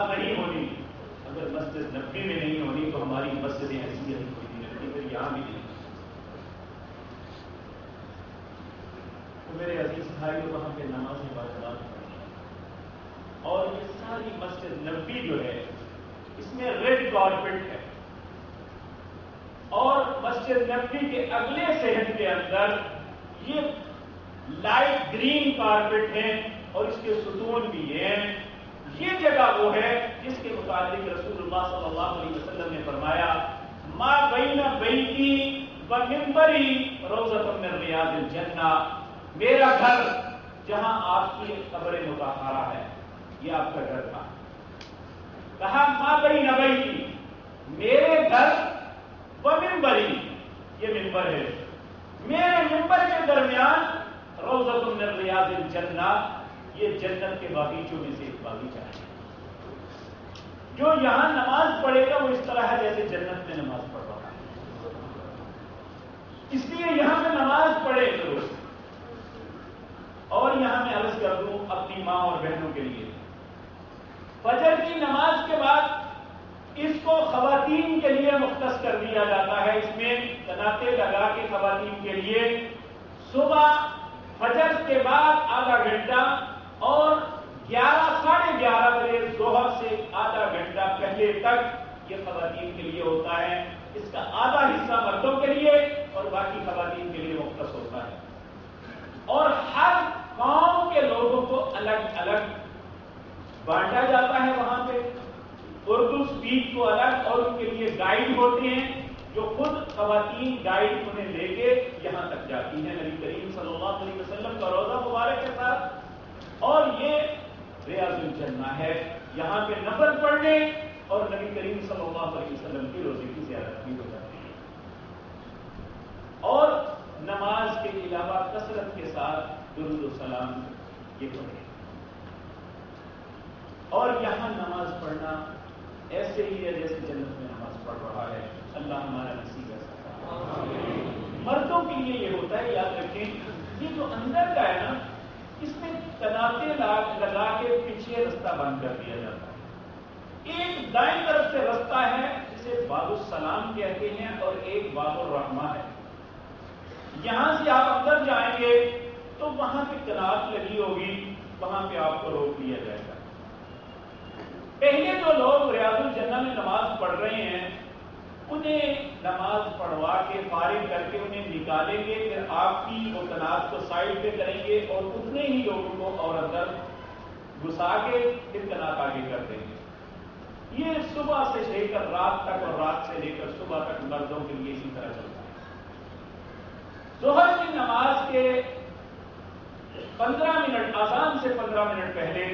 نہیں ہونی، اگر مسجد نبوی میں نہیں ہونی، تو ہماری مسجد حیثیت کوئی نہیں رکھتی، پھر یہاں بھی نہیں۔ تو میرے عزیز بھائی وہاں پہ نمازیں باجماعت پڑھیں، اور یہ ساری مسجد نبوی جو ہے اس میں ریڈ کارپیٹ ہے، اور مسجد نبوی کے اگلے صحن کے اندر یہ لائٹ گرین کارپیٹ ہے، اور اس کے ستون بھی ہیں۔ یہ جگہ وہ ہے جس کے متعلق رسول اللہ صلی اللہ علیہ وسلم نے فرمایا، ما بین بیتی و منبری روضۃ من ریاض الجنہ، میرا گھر جہاں آپ کی قبر مطہرہ ہے، یہ آپ کا گھر تھا۔ کہا ما بین بیتی، میرے گھر و منبری، یہ منبر ہے، میرے منبر کے درمیان روضۃ من ریاض الجنہ، یہ جنت کے باغیچوں میں سے ایک باغیچہ ہے۔ جو یہاں نماز پڑھے گا وہ اس طرح ہے جیسے جنت میں نماز پڑھ رہا ہے۔ اس لیے یہاں پہ نماز پڑھے ضرور۔ اور یہاں میں عرض کر دوں اپنی ماں اور بہنوں کے لیے، فجر کی نماز کے بعد اس کو خواتین کے لیے مختص کر دیا جاتا ہے، اس میں تناتے لگا کے خواتین کے لیے صبح فجر کے بعد آدھا گھنٹہ اور 11 ساڑھے 11 بجے ظہر سے آدھا گھنٹہ پہلے تک یہ خواتین کے لیے ہوتا ہے۔ اس کا آدھا حصہ مردوں کے لیے اور باقی خواتین کے لیے مختص ہوتا ہے، اور ہر قوم کے لوگوں کو الگ الگ بانٹا جاتا ہے۔ وہاں پہ اردو سپیچ کو الگ، اور ان کے لیے گائیڈ ہوتے ہیں جو خود خواتین گائیڈ انہیں لے کے یہاں تک جاتی ہیں نبی کریم صلی اللہ علیہ وسلم کا روضہ مبارک کے ساتھ۔ اور یہ ریاض الجنہ ہے، یہاں پہ نفل پڑھنے اور نبی کریم صلی اللہ علیہ وسلم کی روزے کی زیارت بھی ہو جاتی ہے۔ اور نماز کے علاوہ کثرت کے ساتھ درود و سلام یہ پڑھیں، اور یہاں نماز پڑھنا ایسے ہی ہے جیسے جنت میں نماز پڑھ رہا ہے۔ اللہ ہمارا نصیب ایسا۔ مردوں کے لیے یہ ہوتا ہے، یاد رکھیں، یہ جو اندر کا ہے نا، اس میں تناتے لگا کے پیچھے رستہ بند کر دیا جاتا ہے۔ ایک دائیں طرف سے رستہ ہے جسے باب السلام کہتے ہیں، اور ایک باب الرحمہ ہے۔ یہاں سے آپ اندر جائیں گے تو وہاں پہ کنات لگی ہوگی، وہاں پہ آپ کو روک لیا جائے گا۔ پہلے جو لوگ ریاض الجنہ میں نماز پڑھ رہے ہیں انہیں نماز پڑھوا کے فارغ کر کے انہیں نکالیں گے، پھر آپ کی وہ کنات کو سائڈ پہ کریں گے اور اتنے ہی لوگوں کو اور اندر گھسا کے پھر کنات آگے کر دیں گے۔ یہ صبح سے لے کر رات تک اور رات سے لے کر صبح تک مردوں کے لیے اسی طرح چلتا ہے۔ ظہر کی نماز نماز کے 15 منٹ اذان سے 15 منٹ پہلے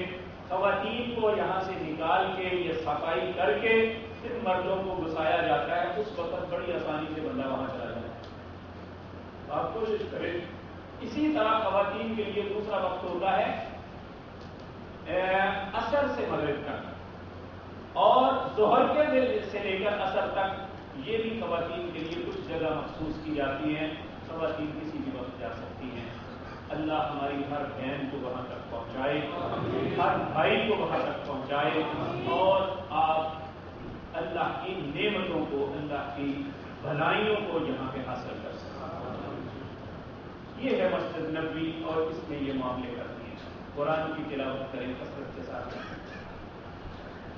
خواتین کو یہاں سے نکال کے یہ صفائی کر کے پھر مردوں کو گھسایا جاتا ہے. اس وقت بڑی آسانی سے بندہ وہاں چلا جاتا ہے. آپ کوشش کریں. اسی طرح خواتین کے لیے دوسرا وقت ہوتا ہے عصر سے مغرب تک اور ظہر کے دل سے لے کر عصر تک. یہ بھی خواتین کے لیے کچھ جگہ مخصوص کی جاتی ہیں. خواتین کسی بھی وقت جا سکتی ہیں. اللہ ہماری ہر بہن کو وہاں تک پہنچائے, ہر بھائی کو وہاں تک پہنچائے, اور آپ اللہ کی نعمتوں کو, اللہ کی بھلائیوں کو یہاں پہ حاصل کر سکیں. یہ ہے مسجد نبوی اور اس میں یہ معاملے کرتے ہیں. قرآن کی تلاوت کریں کثرت کے ساتھ,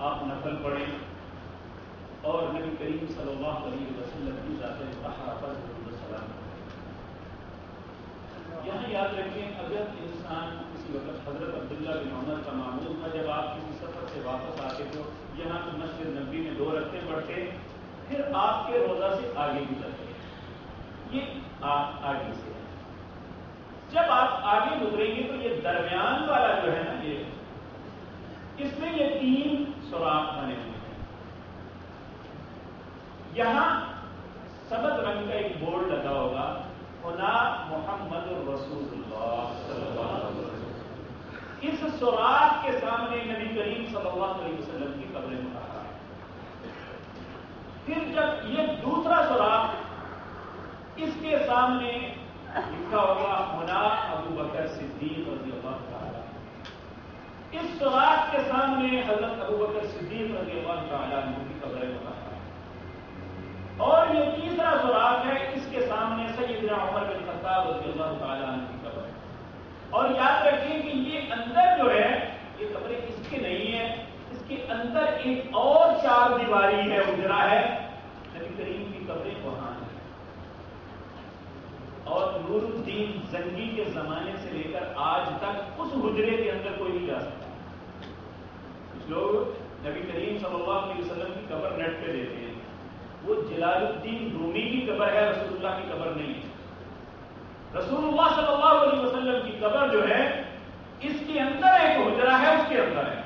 آپ نفل پڑھیں اور نبی کریم صلی اللہ علیہ وسلم کی ذات طاہرہ پر درود و سلام کریں. یہاں یاد رکھیں, اگر انسان کسی وقت حضرت عبداللہ بن عمر کا معمول تھا, جب آپ کسی سفر سے واپس آتے تو یہاں مسجد نبوی میں 2 رکعتیں پڑھتے, پھر آپ کے روضہ سے آگے گزرتے. یہ آگے سے ہے. جب آپ آگے گزریں گے تو یہ درمیان والا جو ہے نا, یہ اس میں یہ 3 سوراخ بنے ہوئے ہیں. یہاں سبز رنگ کا ایک بورڈ لگا ہوگا, ہونا محمد الرسول اللہ صلی اللہ علیہ وسلم. اس سوراخ کے سامنے نبی کریم صلی اللہ علیہ وسلم کی قبر مطہرہ ہے. پھر جب یہ دوسرا سوراخ, اس کے سامنے لکھا ہوگا ہونا ابو بکر صدیق رضی اللہ تعالیٰ. اس سوراخ کے سامنے حضرت ابو بکر صدیق رضی اللہ تعالیٰ کی قبر مطہرہ. اور یہ تیسرا سوراخ ہے, اس کے سامنے سیدنا عمر بن خطاب رضی اللہ تعالیٰ عنہ کی قبر ہے. اور یاد رکھیں کہ یہ اندر جو ہے, یہ قبریں اس کے نہیں ہے, اس کے اندر ایک اور 4 دیواری ہے, اجرا ہے. نبی کریم کی قبریں وہاں ہیں. اور نور الدین زنگی کے زمانے سے لے کر آج تک اس حجرے کے اندر کوئی نہیں جا سکتا. کچھ لوگ نبی کریم صلی اللہ علیہ وسلم کی قبر نیٹ پہ دیتے ہیں. وہ جلال الدین رومی کی قبر ہے, رسول اللہ کی قبر نہیں ہے. رسول اللہ صلی اللہ علیہ وسلم کی قبر جو ہے, اس کے اندر ایک حجرہ ہے, اس کے اندر ہے,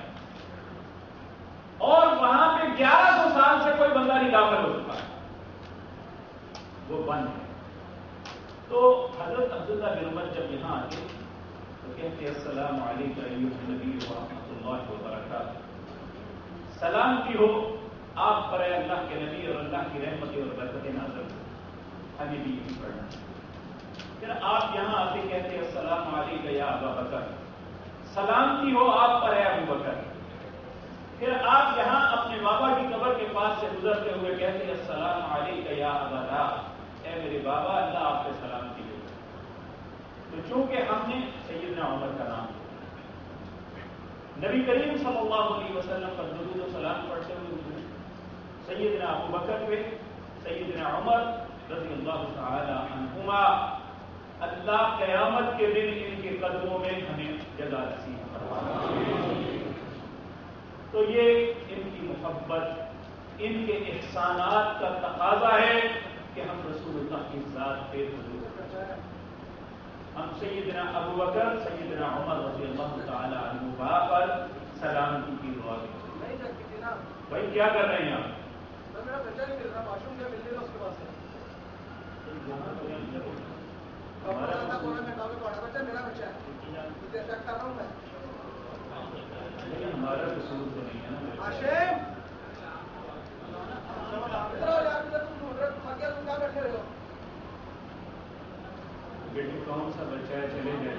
اور وہاں پہ 1100 سال سے کوئی بندہ نہیں داخل ہو چکا ہے, وہ بند ہے. تو حضرت عبداللہ بن عمر جب یہاں آتے تو کہتے السلام علیکم ایھا النبی ورحمۃ اللہ وبرکاتہ. سلامتی ہو آپ پر اللہ کے نبی اور اللہ کی رحمتیں اور برکتیں نازل ہو. ہمیں بھی یہی پڑھنا. پھر آپ یہاں آتے کہتے السلام علیکم یا ابا بکر, سلامتی ہو آپ پر ابو بکر. پھر آپ یہاں اپنے بابا کی قبر کے پاس سے گزرتے ہوئے کہتے السلام علیکم یا ابا, اے میرے بابا اللہ آپ پہ سلامتی ہو. تو چونکہ ہم نے سیدنا عمر کا نام نبی کریم صلی اللہ علیہ وسلم پر درود و سلام پڑھتے ہوئے سیدنا ابو بکر پہ, سیدنا عمر رضی اللہ تعالی عنہما, اللہ قیامت کے دن ان کے قدموں میں ہمیں جگہ نصیب فرمائے. تو یہ ان کی محبت, ان کے احسانات کا تقاضا ہے کہ ہم رسول اللہ کی ذات پہ درود کریں. ہم سیدنا ابو بکر, سیدنا عمر رضی اللہ تعالی عنہما پر سلامتی کی دعا کریں. بھائی کیا کر رہے ہیں آپ؟ میرا بچہ نہیں مل رہا, معصوم کیا مل رہا اس کے پاس بچہ میرا بچہ ہے, چیک کر رہا ہوں میں. ہمارا قصور تو نہیں ہے نا. ہاشم تم کیا بیٹھے رہے ہو؟ بیٹے کون سا بچہ ہے, چلے جائیں.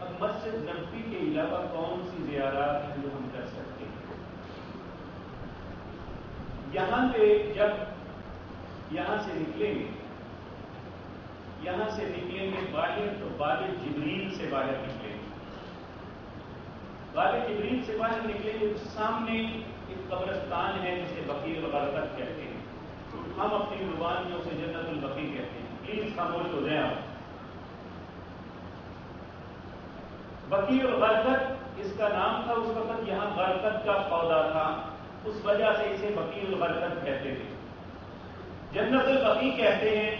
اب مسجد نبوی کے علاوہ کون سی زیارات ہیں جو ہم کر سکتے ہیں؟ یہاں پہ جب یہاں سے نکلیں گے, یہاں سے نکلیں گے باہر تو باب جبریل سے باہر نکلیں گے. باب جبریل سے باہر نکلیں گے تو سامنے ایک قبرستان ہے جسے بقیع الغرقد کہتے ہیں. ہم اپنی زبانیوں سے جنت البقیع کہتے ہیں. پلیز خاموش ہو جائیں آپ. بقیع الغرقد اس کا نام تھا اس وقت، یہاں غرقد کا پودا تھا، اس وجہ سے اسے بقیع الغرقد کہتے تھے۔ جنت البقیع کہتے ہیں،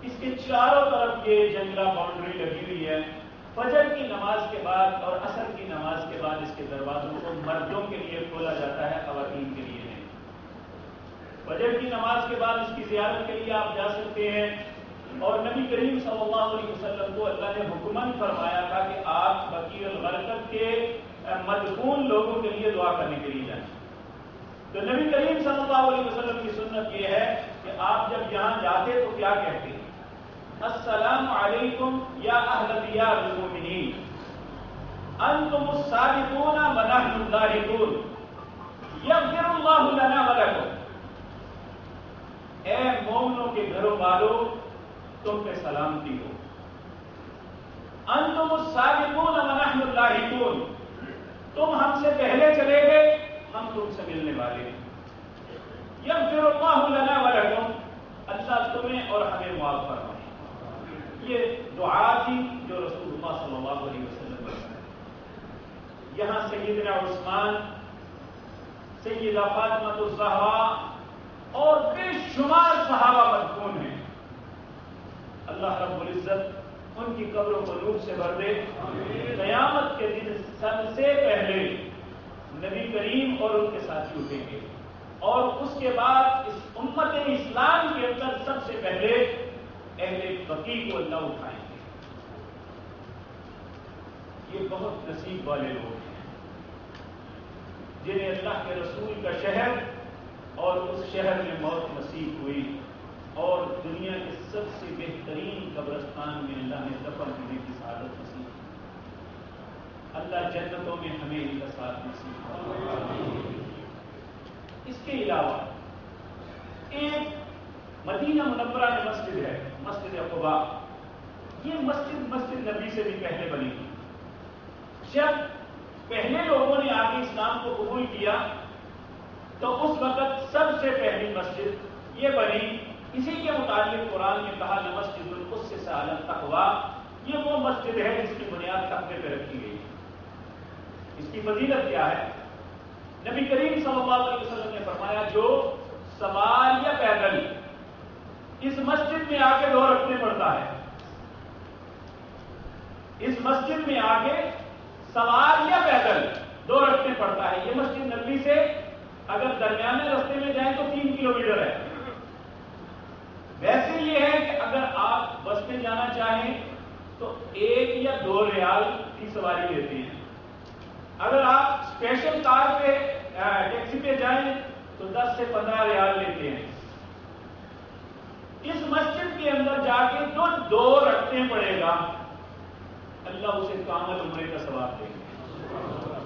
اس کے چاروں طرف یہ جنگلہ باؤنڈری لگی ہوئی ہے۔ فجر کی نماز کے بعد اور عصر کی نماز کے بعد اس کے دروازوں کو مردوں کے لیے کھولا جاتا ہے، خواتین کے لیے نہیں۔ فجر کی نماز کے بعد اس کی زیارت کے لیے آپ جا سکتے ہیں، اور نبی کریم صلی اللہ علیہ وسلم کو اللہ نے حکماً فرمایا تھا کہ آپ بقیع الغرقد کے مدفون لوگوں کے لیے دعا کرنے کے لیے جائیں۔ تو نبی کریم صلی اللہ علیہ وسلم کی سنت یہ ہے کہ آپ جب یہاں جاتے تو کیا کہتے ہیں؟ السلام علیکم یا اہل دیار المؤمنین انتم السابقون ونحن اللاحقون یغفر اللہ لنا ولکم۔ اے مومنوں کے گھروں والوں، تم پہ سلامتی ہو۔ انتم السابقون ونحن اللاحقون، تم ہم سے پہلے چلے گئے، ہم تم سے ملنے والے ہیں۔ یغفر اللہ لنا ولکم، اللہ تمہیں اور ہمیں معاف فرمائے۔ یہ دعا تھی جو رسول اللہ صلی اللہ علیہ وسلم نے کی۔ یہاں سیدنا عثمان، سیدہ فاطمہ الزہرا اور بے شمار صحابہ مدفون ہیں۔ اللہ رب العزت ان کی قبروں کو نور سے بھر دے۔ قیامت کے دن سب سے پہلے نبی کریم اور ان کے ساتھی اٹھیں گے، اور اس کے بعد اس امت اسلام کے اندر سب سے پہلے اہل بقیع کو اللہ اٹھائیں گے۔ یہ بہت نصیب والے لوگ ہیں جنہیں اللہ کے رسول کا شہر اور اس شہر میں موت نصیب ہوئی، اور دنیا کے سب سے بہترین قبرستان میں اللہ نے دفن ہونے کی سعادت نصیب کی۔ اللہ جنتوں میں ہمیں ان کا ساتھ نصیب فرمائے۔ اس کے علاوہ ایک مدینہ منورہ میں مسجد ہے، مسجد قباء۔ یہ مسجد نبی سے بھی پہلے بنی تھی۔ جب پہلے لوگوں نے آگے اسلام کو قبول کیا تو اس وقت سب سے پہلی مسجد یہ بنی۔ اسی کے متعلق قرآن نے کہا لمسجد اسس علی التقوی، یہ وہ مسجد ہے جس کی بنیاد تقوی پہ رکھی گئی۔ اس کی فضیلت کیا ہے؟ نبی کریم صلی اللہ علیہ وسلم نے فرمایا جو سوار یا پیدل اس مسجد میں آ کے دو رکھنے پڑتا ہے، اس مسجد میں آ کے سوار یا پیدل دو رکھنے پڑتا ہے۔ یہ مسجد نبی سے اگر درمیانے رستے میں جائیں تو 3 کلومیٹر ہے۔ ویسے یہ ہے کہ اگر آپ بس میں جانا چاہیں تو 1 یا 2 ریال کی سواری لیتے ہیں۔ اگر آپ اسپیشل کار پہ ٹیکسی پہ جائیں تو 10 سے 15 ریال لیتے ہیں۔ اس مسجد کے اندر جا کے جو 2 رکھنے پڑے گا اللہ اسے کامل عمرے کا ثواب دے گا۔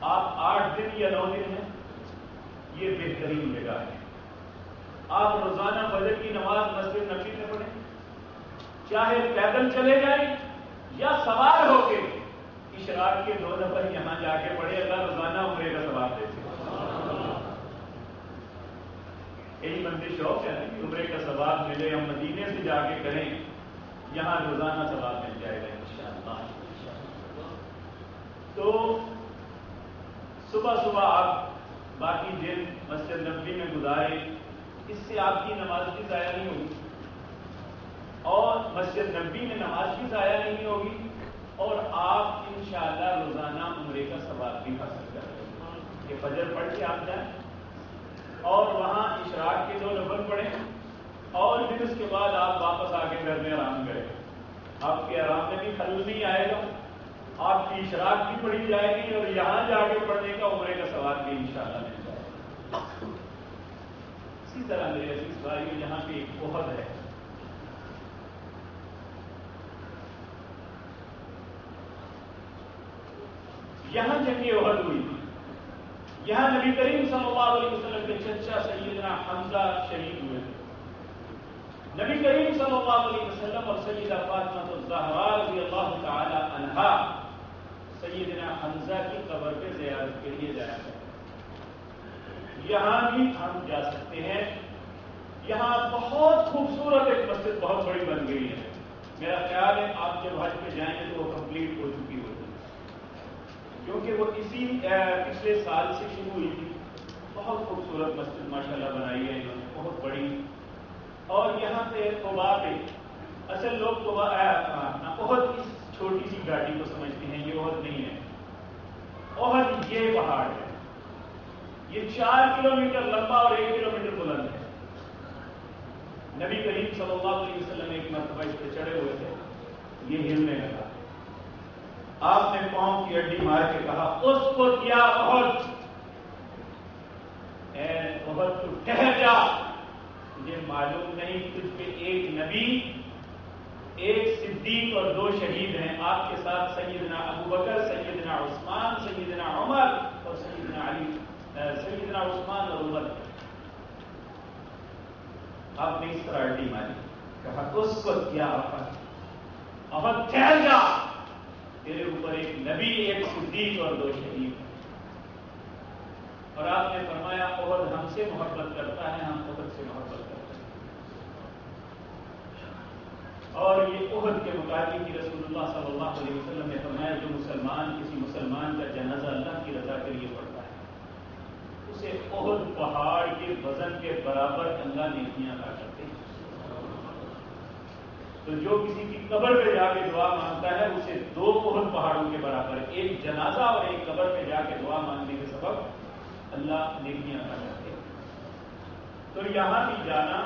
آپ 8 دن یا 9 دن ہیں، یہ بہترین جگہ ہے۔ آپ روزانہ فجر کی نماز مسجد نبی میں پڑھیں، چاہے پیدل چلے جائیں یا سوار ہو کے اشراق کے 2 نفر یہاں جا کے پڑھے، اللہ روزانہ عمرے کا ثواب دیتے۔ یہی بندی شوق ہے کہ عمرے کا ثواب ملے، ہم مدینے سے جا کے کریں، یہاں روزانہ ثواب مل جائے گا انشاءاللہ۔ تو صبح صبح آپ باقی دن مسجد نبوی میں گزارے، اس سے آپ کی نماز بھی ضائع نہیں ہوگی، اور مسجد نبوی میں نماز بھی ضائع نہیں ہوگی، اور آپ انشاءاللہ روزانہ عمرے کا ثواب بھی حاصل کریں گے۔ کہ فجر پڑھ کے آپ جائیں اور وہاں اشراق کے 2 نفل پڑھیں، اور پھر اس کے بعد آپ واپس آ کے گھر میں آرام کریں۔ آپ کے آرام میں بھی خلل نہیں آئے گا، آپ کی اشراق بھی پڑھی جائے گی، اور یہاں جا کے پڑھنے کا عمرے کا ثواب بھی انشاءاللہ مل جائے گا۔ اسی طرح میرے عزیز بھائیو، یہاں پہ ایک احد ہے۔ یہاں جنگ احد ہوئی تھی، یہاں نبی کریم صلی اللہ علیہ وسلم کے چچا سیدنا حمزہ شہید ہوئے تھے۔ نبی کریم صلی اللہ علیہ وسلم اور سیدہ فاطمہ الزہرا رضی اللہ تعالی عنہا سیدنا حمزہ کی قبر پہ زیارت کے لیے جایا کرتے ہیں۔ یہاں بھی ہم جا سکتے ہیں۔ یہاں بہت خوبصورت ایک مسجد بہت بڑی بن گئی ہے، میرا خیال ہے آپ جب حج پہ جائیں گے تو وہ کمپلیٹ ہو چکی ہوگی، کیونکہ وہ اسی پچھلے سال سے شروع ہوئی تھی۔ بہت خوبصورت مسجد ماشاءاللہ بنائی ہے انہوں نے، بہت بڑی، اور یہاں سے قباء پہ اصل لوگ احد اس چھوٹی سی گاڑی کو سمجھتے ہیں، یہ احد نہیں ہے، احد یہ پہاڑ ہے، یہ 4 کلومیٹر لمبا اور 1 کلومیٹر بلند ہے۔ نبی کریم صلی اللہ علیہ وسلم ایک مرتبہ اس پہ چڑھے ہوئے تھے، یہ ہلنے لگا، آپ نے پاؤں کی ہڈی مار کے کہا اس کو کیا احد، اے احد تو ٹھہر جا، مجھے معلوم نہیں تجھ پہ ایک نبی، ایک صدیق اور 2 شہید ہیں، آپ کے ساتھ سیدنا ابو بکر، سیدنا عثمان، سیدنا عمر اور سیدنا علی، سیدنا عثمان اور عمر۔ آپ نے اس طرح ہڈی ماری، کہا اس کو کیا احد ٹھہر جا، تیرے اوپر ایک نبی، ایک صدیق اور 2 شہید۔ اور آپ نے فرمایا احد ہم سے محبت کرتا ہے، ہم احد سے محبت کرتے ہیں۔ اور یہ احد کے متعلق ہی رسول اللہ صلی اللہ علیہ وسلم نے فرمایا جو مسلمان کسی مسلمان کا جنازہ اللہ کی رضا کے لیے پڑھتا ہے اسے احد پہاڑ کے وزن کے برابر اللہ نیکیاں عطا کرتے ہیں۔ تو جو کسی کی قبر پہ جا کے دعا مانگتا ہے اسے 2 احد پہاڑوں کے برابر، ایک جنازہ اور ایک قبر پہ جا کے دعا مانگنے کے سبب اللہ نیکیاں عطا کرتے ہیں۔ تو یہاں بھی جانا،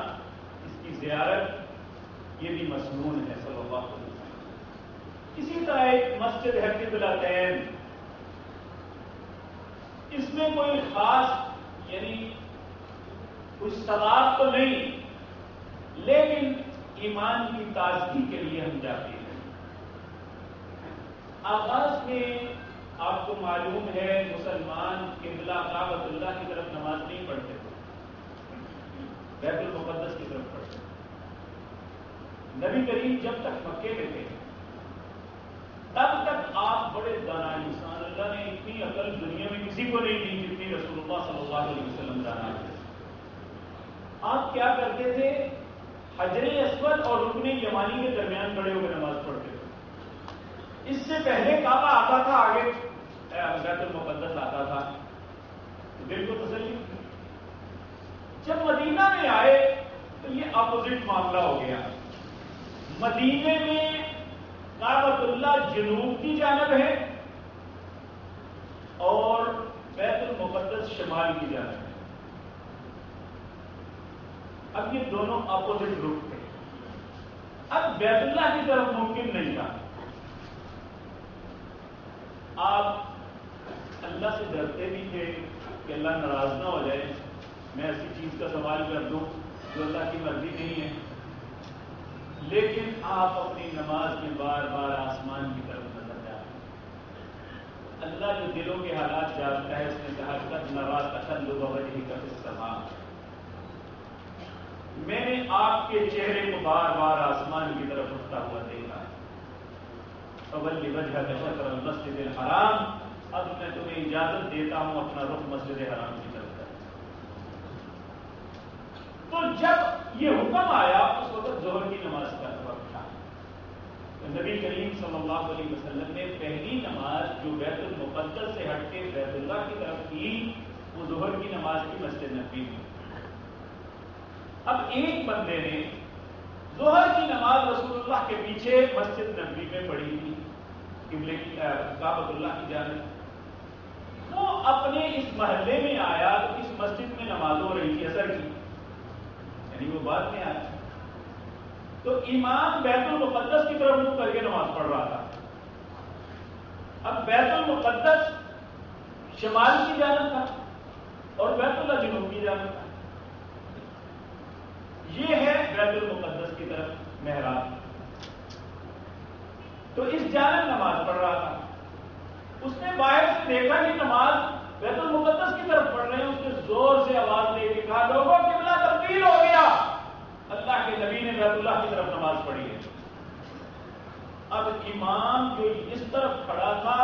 اس کی زیارت، یہ بھی مسنون ہے صلی اللہ علیہ وسلم۔ اسی طرح ایک مسجد ہے قبلتین، اس میں کوئی خاص یعنی کچھ ثواب تو نہیں، لیکن ایمان کی تازگی کے لیے ہم جاتے ہیں۔ آغاز میں آپ کو معلوم ہے مسلمان قبلہ کعبۃ اللہ کی طرف نماز نہیں پڑھتے، بیت المقدس کی طرف پڑھتے۔ نبی کریم جب تک مکے میں تھے تب تک آپ بڑے دانا انسان، اللہ نے اتنی عقل دنیا میں کسی کو نہیں دی جتنی رسول اللہ صلی اللہ علیہ وسلم دانا تھے۔ آپ کیا کرتے تھے؟ حجر اسود اور رکن یمانی کے درمیان کھڑے ہو کے نماز پڑھتے تھے۔ اس سے پہلے کعبہ آتا تھا، آگے بیت المقدس آتا تھا، بالکل تسلی۔ جب مدینہ میں آئے تو یہ اپوزٹ معاملہ ہو گیا۔ مدینے میں کعبۃ اللہ جنوب کی جانب ہے اور بیت المقدس شمال کی جانب ہے۔ اب یہ دونوں اپوزٹ رخ تھے، اب بیت اللہ کی طرف ممکن نہیں تھا۔ آپ اللہ سے ڈرتے بھی تھے کہ اللہ ناراض نہ ہو جائے، میں ایسی چیز کا سوال کر دوں جو اللہ کی مرضی نہیں ہے، لیکن آپ اپنی نماز میں بار بار آسمان کی طرف نظر ڈالیں۔ اللہ جو دلوں کے حالات جانتا ہے، اس نے کہا قد نری تقلب وجهك في السماء، میں نے آپ کے چہرے کو بار بار آسمان کی طرف اٹھتا ہوا دیکھا۔ فول وجهك شطر المسجد الحرام، اب میں تمہیں اجازت دیتا ہوں اپنا رخ مسجد حرام کی طرف کر۔ تو جب یہ حکم آیا اس وقت ظہر کی نماز کا وقت تھا، تو نبی کریم صلی اللہ علیہ وسلم نے پہلی نماز جو بیت المقدس سے ہٹ کے بیت اللہ کی طرف کی وہ ظہر کی نماز کی مسجد نبوی میں۔ اب ایک بندے نے ظہر کی نماز رسول اللہ کے پیچھے مسجد نبوی میں پڑھی تھی، قبلے کی کعبۃ اللہ کی جانب۔ وہ اپنے اس محلے میں آیا تو اس مسجد میں نماز ہو رہی تھی اثر کی، یعنی وہ بعد میں آیا، تو امام بیت المقدس کی طرف منہ کر کے نماز پڑھ رہا تھا۔ اب بیت المقدس شمال کی جانب تھا اور بیت اللہ جنوب کی جانب تھا۔ یہ ہے بیت المقدس کی طرف محراب، تو اس جانب نماز پڑھ رہا تھا۔ اس نے باہر سے دیکھا کہ نماز بیت المقدس کی طرف پڑھ رہے ہیں، اس نے زور سے آواز دے کے کہا لوگوں قبلہ تبدیل ہو گیا، اللہ کے نبی نے بیت اللہ کی طرف نماز پڑھی ہے۔ اب امام جو اس طرف کھڑا تھا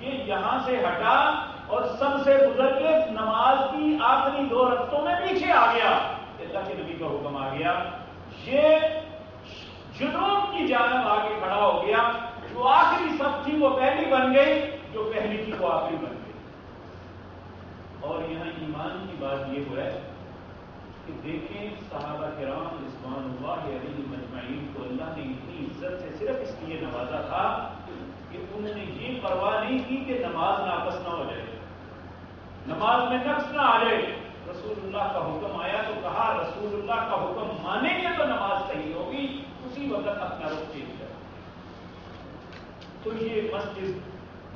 یہ یہاں سے ہٹا اور سب سے گزر کے نماز کی آخری 2 رکعتوں میں پیچھے آ گیا۔ اللہ کے نبی کا حکم آ گیا، یہ جنوب کی کی جانب آگے کھڑا ہو گیا. جو آخری صف تھی وہ پہلی بن گئی, جو پہلی تھی وہ آخری بن گئی. اور یہاں ایمان کی بات یہ ہوا ہے کہ دیکھیں صحابہ کرام رضوان اللہ علیہم اجمعین کو اللہ نے اتنی عزت سے صرف اس لیے نوازا تھا کہ انہوں نے یہ پرواہ نہیں کی کہ نماز ناقص نہ ہو جائے, نماز میں نقص نہ آ جائے. رسول اللہ کا حکم آیا تو کہا رسول اللہ کا حکم مانیں گے تو نماز صحیح ہوگی, اسی وقت اپنا رخ چینج کریں. تو یہ مسجد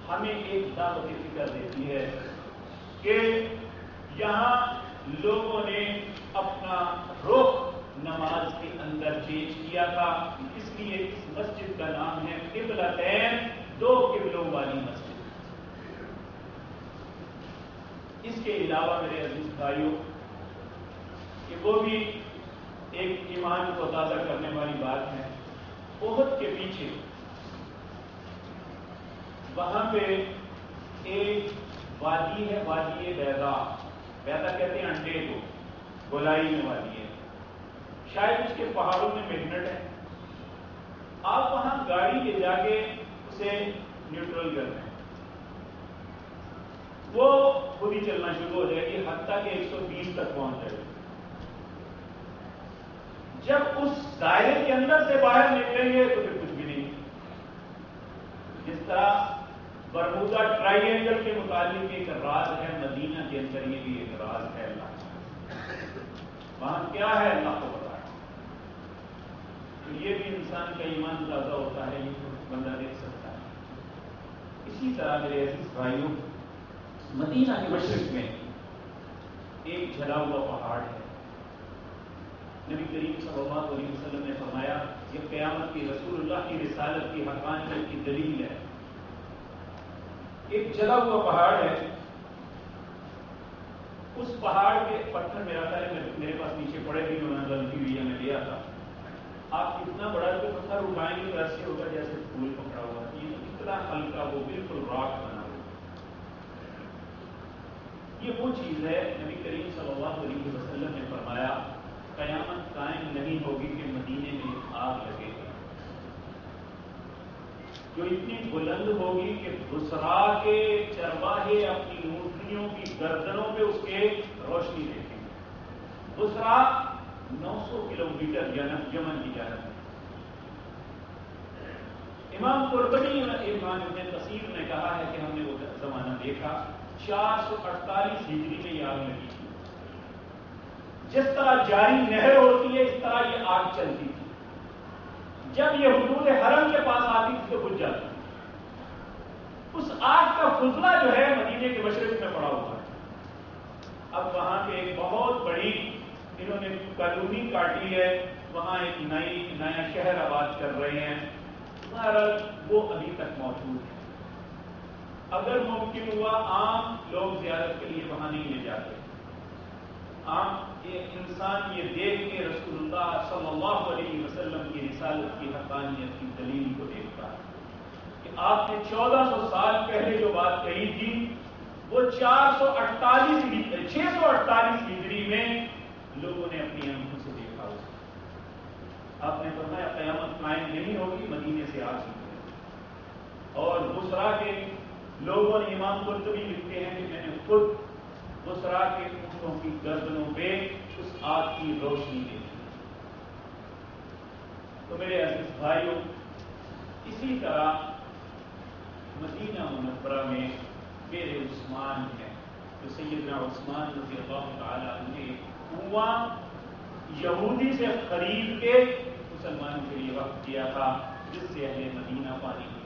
ہمیں ایک دعوت فکر دیتی ہے کہ یہاں لوگوں نے اپنا رخ نماز کے اندر چینج کیا تھا. اس لیے اس مسجد کا نام ہے قبلتین, دو قبلوں والی مسجد. اس کے علاوہ میرے عزیز بھائیوں کہ وہ بھی ایک ایمان کو تازہ کرنے والی بات ہے. احد کے پیچھے وہاں پہ ایک وادی ہے, وادی بیضا. بیضا کہتے ہیں انڈے کو, گولائی میں وادی ہے, شاید اس کے پہاڑوں میں میگنٹ ہے. آپ وہاں گاڑی لے جا کے اسے نیوٹرل کر دیں, وہ خود ہی چلنا شروع ہو جائے گی, حتیٰ کہ 120 تک پہنچ جائے گی. جب اس دائرے کے اندر سے باہر نکلیں گے تو پھر کچھ بھی نہیں. جس طرح برمودا ٹرائی اینگل کے متعلق ایک راز ہے, مدینہ کے اندر یہ بھی ایک راز ہے. اللہ وہاں کیا ہے اللہ کو پتا ہے. تو یہ بھی انسان کا ایمان تازہ ہوتا ہے, یہ بندہ دیکھ سکتا ہے. اسی طرح میرے عزیز بھائیوں مدینہ کے مشرق میں ایک جلا ہوا پہاڑ ہے. نبی کریم صلی اللہ علیہ وسلم نے فرمایا یہ قیامت کی رسول اللہ کی رسالت کی حقانیت کی دلیل ہے. ایک جلا ہوا پہاڑ ہے, اس پہاڑ کے پتھر میرا خیال ہے میرے پاس نیچے پڑے بھی, میں غلطی ہوئی ہے میں لیا تھا. آپ کتنا بڑا جو پتھر اٹھائیں گے تو ایسے ہوگا جیسے پھول پکڑا ہوا. یہ اتنا ہلکا, وہ بالکل راک بنا ہوا. یہ وہ چیز ہے نبی کریم صلی اللہ علیہ وسلم نے فرمایا قیامت قائم نہیں ہوگی کہ مدینے میں آگ لگے گی, جو اتنی بلند ہوگی کہ بسرا کے چرواہے اپنی اونٹنیوں کی گردنوں پہ اس کے روشنی دیکھیں گے. بسرا 900 کلومیٹر یمن کی جانب ہے. امام قرطبی امام ابن کثیر نے کہا ہے کہ ہم نے وہ زمانہ دیکھا 448 ہجری میں یہ آگ لگی تھی. جس طرح جاری نہر ہوتی ہے اس طرح یہ آگ چلتی تھی. جب یہ حدود حرم کے پاس آتی تھی تو بجھ جاتی. اس آگ کا فضلہ جو ہے مدینے کے مشرق میں پڑا ہوا ہے. اب وہاں پہ ایک بہت بڑی انہوں نے کالونی کاٹی ہے, وہاں ایک نیا شہر آباد کر رہے ہیں. بہرحال وہ ابھی تک موجود ہے. اگر ممکن ہوا عام لوگ زیارت کے لیے وہاں نہیں لے جاتے. عام انسان یہ دیکھ کے رسول اللہ صلی اللہ علیہ وسلم کی رسالت کی حقانیت کی دلیل کو دیکھتا ہے کہ آپ نے 1400 سال پہلے جو بات کہی تھی وہ 648 ہجری میں لوگوں نے اپنی آنکھوں سے دیکھا. آپ نے فرمایا قیامت قائم نہیں ہوگی, مدینے سے آگ نکلے. اور بسرا کے لوگوں نے, امام قرطبی لکھتے ہیں کہ میں نے خود بسرا کے اونٹوں کی گردنوں پہ اس آگ کی روشنی دیکھی. تو میرے عزیز بھائیوں اسی طرح مدینہ منورہ میں میرے عثمان ہے, جو سیدنا عثمان رضی اللہ تعالیٰ عنہ نے کنواں یہودی سے خرید کے مسلمانوں کے لیے وقف کیا تھا, جس سے اہل مدینہ پانی پی.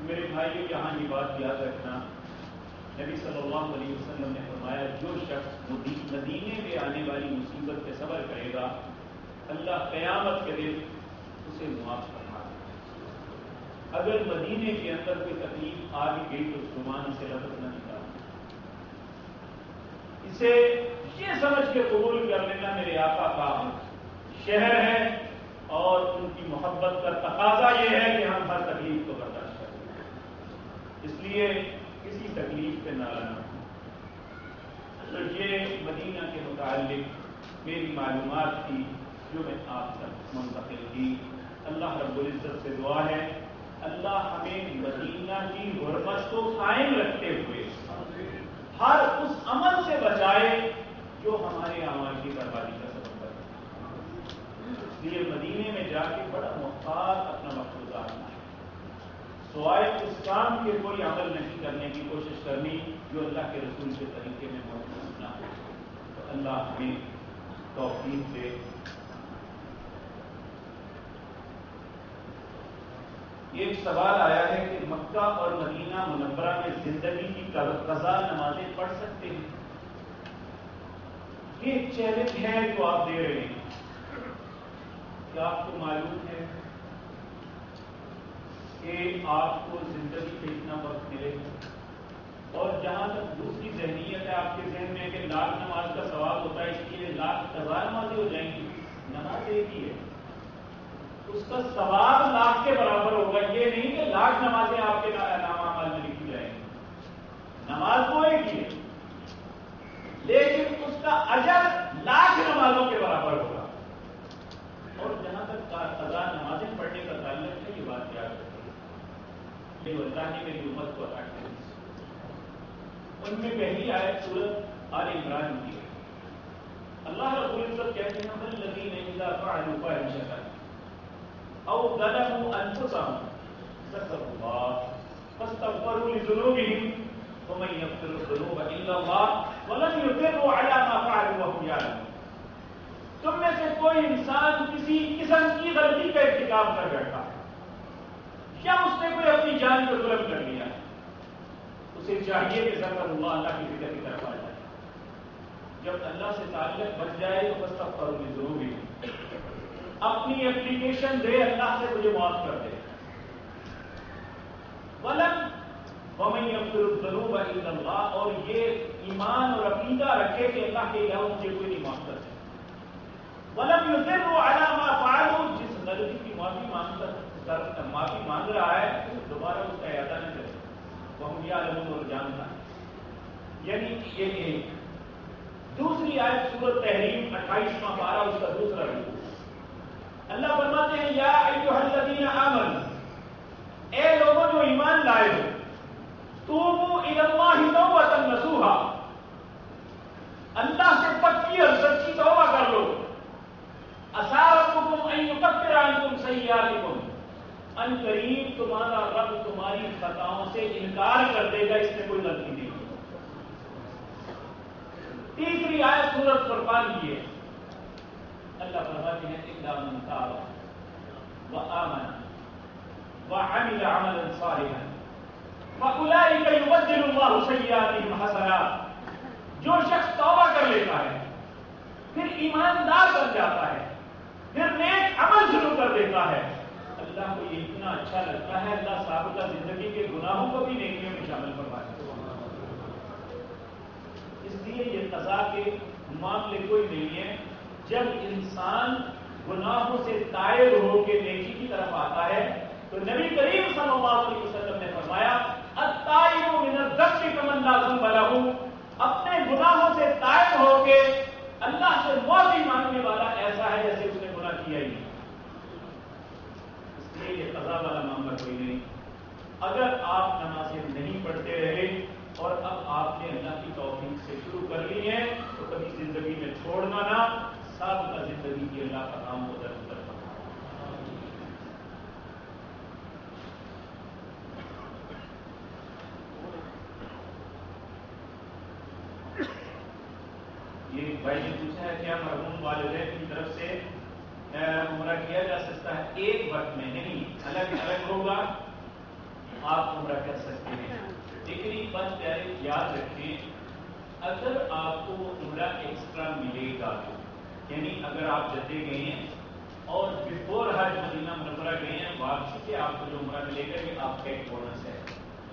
میرے بھائیوں یہاں یہ بات یاد رکھنا, نبی صلی اللہ علیہ وسلم نے فرمایا جو شخص مدینے میں آنے والی مصیبت پہ صبر کرے گا اللہ قیامت کے دن اسے معاف فرما دے. اگر مدینے کے اندر کوئی تکلیف آ بھی گئی تو زبان سے لفظ نہ نکالنا, اسے یہ سمجھ کے قبول کر لینا میرے آقا کا شہر ہے اور ان کی محبت کا تقاضا یہ ہے کہ ہم ہر تکلیف کو برداشت کریں. اس لیے کسی تکلیف پہ نہ لانا. تو یہ مدینہ کے متعلق میری معلومات تھی جو میں آپ تک منتقل کی. ہوگی. اللہ رب العزت سے دعا ہے اللہ ہمیں مدینہ کی حرمت کو قائم رکھتے ہوئے ہر اس عمل سے بچائے جو ہمارے اعمال کی بربادی کا سبب بنے. اس لیے مدینے میں جا کے بڑا محتاط اپنا وقت گزارنا ہے، سوائے اس کام کے کوئی عمل نہیں کرنے کی کوشش کرنی جو اللہ کے رسول کے طریقے میں موجود نہ ہو. تو اللہ ہمیں توفیق دے. ایک سوال آیا ہے کہ مکہ اور مدینہ منورہ میں زندگی کی قضا نمازیں پڑھ سکتے ہیں؟ یہ ایک چیلنج ہے جو آپ دے رہے ہیں. کیا آپ کو معلوم ہے کہ آپ کو زندگی میں اتنا وقت ملے گا؟ اور جہاں تک دوسری ذہنیت ہے آپ کے ذہن میں کہ لاکھ نماز کا ثواب ہوتا ہے اس لیے لاکھ قضا نمازیں ہو جائیں گی. نماز ایک ہی ہے، اس کا ثواب لاکھ کے برابر ہوگا. یہ نہیں کہ لاکھ نمازیں آپ کے نام اعمال میں لکھی جائیں گی. نماز تو ایک ہی ہے لیکن اس کا اجر لاکھ نمازوں کے برابر ہوگا. اور جہاں تک قضا نمازیں پڑھنے کا تعلق ہے یہ بات یاد رکھیے یہ اللہ نے میری امت کو عطا کی. ان میں پہلی آیت سورۃ آل عمران کی ہے. اللہ رب العزت کہتے ہیں والذین اذا فعلوا فاحشۃ او ظلموا انفسهم ذکروا اللہ فاستغفروا لذنوبهم ومن يغفر الذنوب الا اللہ ولم يصروا على ما فعلوا وهم يعلمون. تم میں سے کوئی انسان کسی قسم کی غلطی کا ارتکاب کر بیٹھا ہے یا اس نے کوئی اپنی جان کو ظلم کر لیا ہے، اسے چاہیے کہ ذکر اللہ کی فکر کی طرف آ جائے. جب اللہ سے تعلق بچ جائے تو فاستغفروا لذنوبهم، اپنی اپلیکیشن دے اللہ سے مجھے معاف کر دے. ومن یغفر الذنوب الا اللہ، اور یہ ایمان اور عقیدہ رکھے کہ اللہ کے علاوہ مجھے کوئی نہیں معاف کر سکتا. ولم یصروا علی ما فعلوا، جس غلطی کی معافی مانگ رہا ہے دوبارہ اس کا اعادہ نہ کرے. وهم یعلمون، اور جانتا ہے. یعنی یہ ایک. دوسری آیت سورۃ تحریم 28واں پارہ اس کا دوسرا رکوع. اللہ فرماتے ہیں یا ایھا الذین آمنوا، اے لوگوں جو ایمان لائے ہو، توبوا الی اللہ توبۃ نصوحا، اللہ سے پکی اور سچی توبہ کر لو. عسیٰ ربکم ان یکفر عنکم سیئاتکم، ان قریب تمہارا رب تمہاری خطاؤں سے انکار کر دے گا، اس میں کوئی غلطی نہیں. تیسری آیت سورۃ فرقان کی ہے. اللہ فرماتے ہیں الا من تاب وآمن وعمل عملا صالحا فاولئک یبدل اللہ سیئاتہم حسنات. جو شخص توبہ کر لیتا ہے پھر ایماندار بن جاتا ہے پھر نیک عمل شروع کر دیتا ہے، اللہ کو یہ اتنا اچھا لگتا ہے اللہ سابقہ زندگی کے گناہوں کو بھی نیکیوں میں شامل کروا دیتا ہے. اس لیے یہ قضا کے معاملے کوئی نہیں ہے. جب انسان گناہوں سے تائب ہو کے نیکی کی طرف آتا ہے تو نبی کریم صلی اللہ علیہ وسلم نے فرمایا التائب من الذنب کمن لا ذنب له، اپنے گناہوں سے تائب ہو کے اللہ سے معافی مانگنے والا ایسا ہے جیسے اس نے گناہ کیا ہی نہیں. اس لیے یہ قضا والا معاملہ کوئی نہیں. اگر آپ نمازیں نہیں پڑھتے رہے اور اب آپ نے اللہ کی توفیق سے شروع کر لی ہے تو کبھی زندگی میں چھوڑنا نہ، سابقہ زندگی کی اللہ کا کام کو درست کرنا. یہ بھائی نے پوچھا ہے کیا مرحوم والدین کی طرف سے عمرہ کیا جا سکتا ہے؟ ایک وقت میں نہیں، الگ الگ ہوگا، آپ عمرہ کر سکتے ہیں. لیکن ایک بات پیارے یاد رکھیں، اگر آپ کو عمرہ ایکسٹرا ملے گا یعنی اگر آپ جدے گئے ہیں اور بفور حج مدینہ منورہ گئے ہیں، واپسی کے آپ کو جو عمرہ ملے گا یہ آپ کا ایک بونس ہے.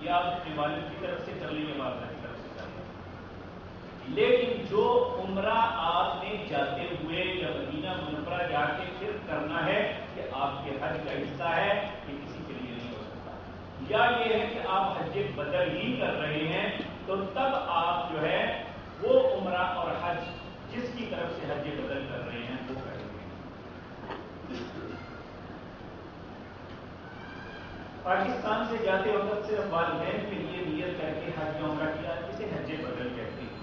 یہ آپ اپنے والد کی طرف سے کر لیں گے، والدہ کی طرف سے کر لیں. لیکن جو عمرہ آپ نے جاتے ہوئے یا مدینہ منورہ جا کے پھر کرنا ہے کہ آپ کے حج کا حصہ ہے، یہ کسی کے لیے نہیں ہو سکتا. یا یہ ہے کہ آپ حج بدل ہی کر رہے ہیں تو تب آپ جو ہے وہ عمرہ اور حج جس کی طرف سے حج بدل کر رہے ہیں وہ کریں گے. پاکستان سے جاتے وقت صرف والدین کے لیے نیت کر کے حج یا عمرہ کیا، اسے حج بدل کہتے ہیں۔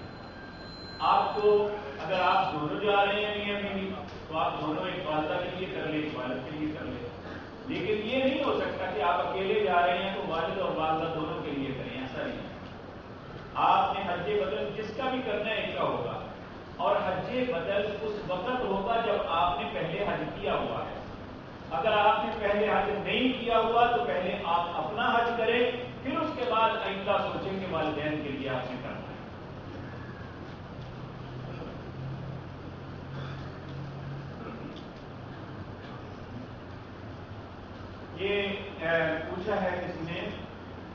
آپ کو اگر آپ دونوں جا رہے ہیں میاں بیوی تو آپ دونوں ایک والدہ کے لیے کر لیں، ایک والد کے لیے کر لیں، لیکن یہ نہیں ہو سکتا کہ آپ اکیلے جا رہے ہیں تو والد اور والدہ دونوں کے لیے کریں، ایسا نہیں۔ آپ نے حج بدل جس کا بھی کرنا ہے ایک کا ہوگا، اور حج بدل اس وقت ہوگا جب آپ نے پہلے حج کیا ہوا ہے۔ اگر آپ نے پہلے حج نہیں کیا ہوا تو پہلے آپ اپنا حج کریں، پھر اس کے بعد آئندہ سوچیں کہ والدین کے لیے آپ نے کرنا ہے۔ یہ پوچھا ہے کسی نے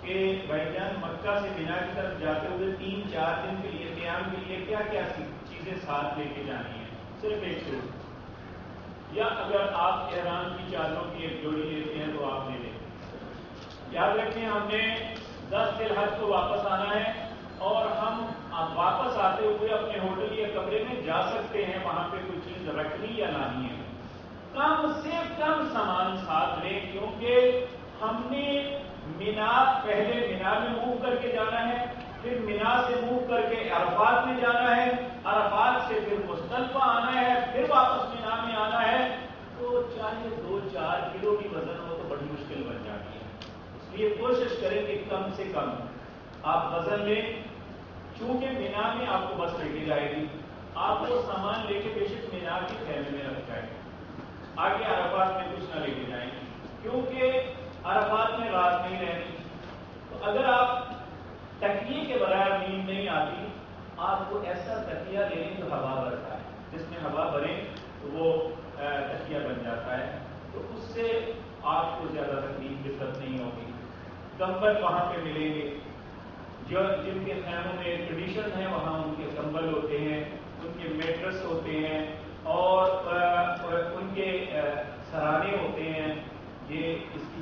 کہ بھائی جان مکہ سے مینا کی طرف جاتے ہوئے 3-4 دن کے لیے قیام کے لیے کیا کیا چیزیں ساتھ لے کے جانی ہیں؟ صرف ایک سوٹ، یا اگر آپ احرام کی چادروں کی ایک جوڑی لیتے ہیں تو آپ لے لیں۔ یاد رکھیں ہم نے 10 ذی الحج کو واپس آنا ہے، اور ہم واپس آتے ہوئے اپنے ہوٹل یا کمرے میں جا سکتے ہیں، وہاں پہ کوئی چیز رکھنی یا لانی ہے۔ کم سے کم سامان ساتھ لیں، کیونکہ ہم نے پہلے مینا میں موو کر کے جانا ہے، پھر مینا سے موو کر کے عرفات میں جانا ہے، عرفات سے پھر مزدلفہ آنا ہے، پھر واپس مینا میں آنا ہے، تو چاہے 2-4 کلو کی وزن ہو تو بڑی مشکل بن جاتی ہے۔ اس لیے کوشش کریں کہ کم سے کم آپ وزن لیں، چونکہ مینا میں آپ کو بس لے کے جائے گی، آپ وہ سامان لے کے بے شک مینا کے خیمے میں رکھ جائیں، آگے عرفات میں کچھ نہ لے کے جائیں، کیونکہ عرفات میں رات نہیں رہنی۔ تو اگر آپ تکیے کے بغیر نیند نہیں آتی، آپ کو ایسا تکیہ لے لیں جو ہوا بھرتا ہے، جس میں ہوا بھرے تو وہ تکیہ بن جاتا ہے، تو اس سے آپ کو زیادہ تکلیف دقت نہیں ہوگی۔ کمبل وہاں پہ ملیں گے، جو جن کے خیموں میں کنڈیشن ہے وہاں ان کے کمبل ہوتے ہیں، ان کے میٹرس ہوتے ہیں، اور ان کے سرانے ہوتے ہیں۔ یہ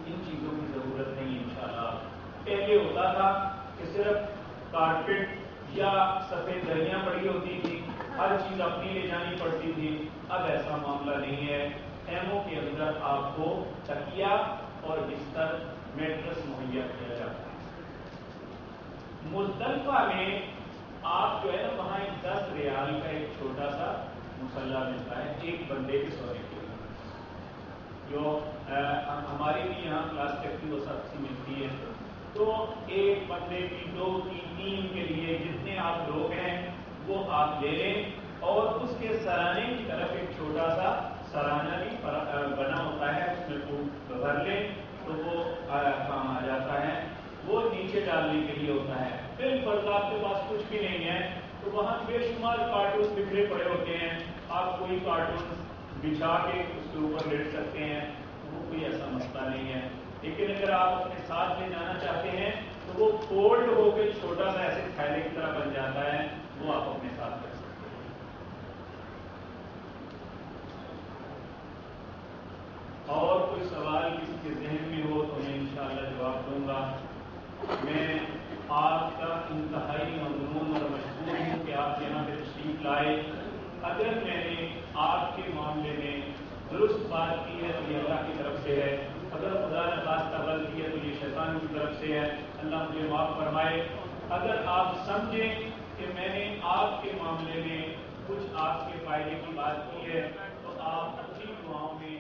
ان چیزوں کی ضرورت نہیں انشاءاللہ۔ پہلے ہوتا تھا کہ صرف کارپیٹ یا سفید دریاں پڑی ہوتی تھی، ہر چیز اپنی لے جانی پڑتی تھی، اب ایسا معاملہ نہیں ہے۔ خیموں کے اندر آپ کو تکیہ اور بستر میٹرس مہیا کیا جاتا ہے۔ مزدلفہ میں آپ جو ہے نا وہاں 10 ریال کا ایک چھوٹا سا مصلی ملتا ہے ایک بندے کے سونے کے لیے، جو ہماری بھی یہاں پلاسٹک کی وہ سبزی ملتی ہے، تو ایک بندے کی 2 کی 3 کے لیے جتنے آپ لوگ ہیں وہ آپ لے لیں، اور اس کے سرانے کی طرف ایک چھوٹا سا سرانہ بھی بنا ہوتا ہے، اس میں خوب بھر لیں تو وہ کام آ جاتا ہے، وہ نیچے ڈالنے کے لیے ہوتا ہے۔ پھر فرض آپ کے پاس کچھ بھی نہیں ہے تو وہاں بے شمار کارٹون بکھرے پڑے ہوتے ہیں، آپ کوئی کارٹون بچھا کے اس کے اوپر لیٹ سکتے ہیں، وہ کوئی ایسا مسئلہ نہیں ہے۔ لیکن اگر آپ اپنے ساتھ لے جانا چاہتے ہیں تو وہ فولڈ ہو کے چھوٹا سا ایسے تھیلے کی طرح بن جاتا ہے، وہ آپ اپنے ساتھ رکھ سکتے ہیں۔ اور کوئی سوال کسی کے ذہن میں ہو تو میں انشاءاللہ جواب دوں گا۔ میں آپ کا انتہائی ممنون اور مشکور ہوں کہ آپ یہاں پہ تشریف لائے۔ اگر میں نے آپ کے معاملے میں درست بات کی ہے تو یہ اللہ کی طرف سے ہے، اگر خدا نے خواستہ غلط کی ہے تو یہ شیطان کی طرف سے ہے، اللہ مجھے معاف فرمائے۔ اگر آپ سمجھیں کہ میں نے آپ کے معاملے میں کچھ آپ کے فائدے کی بات کی ہے تو آپ اپنی دعاؤں میں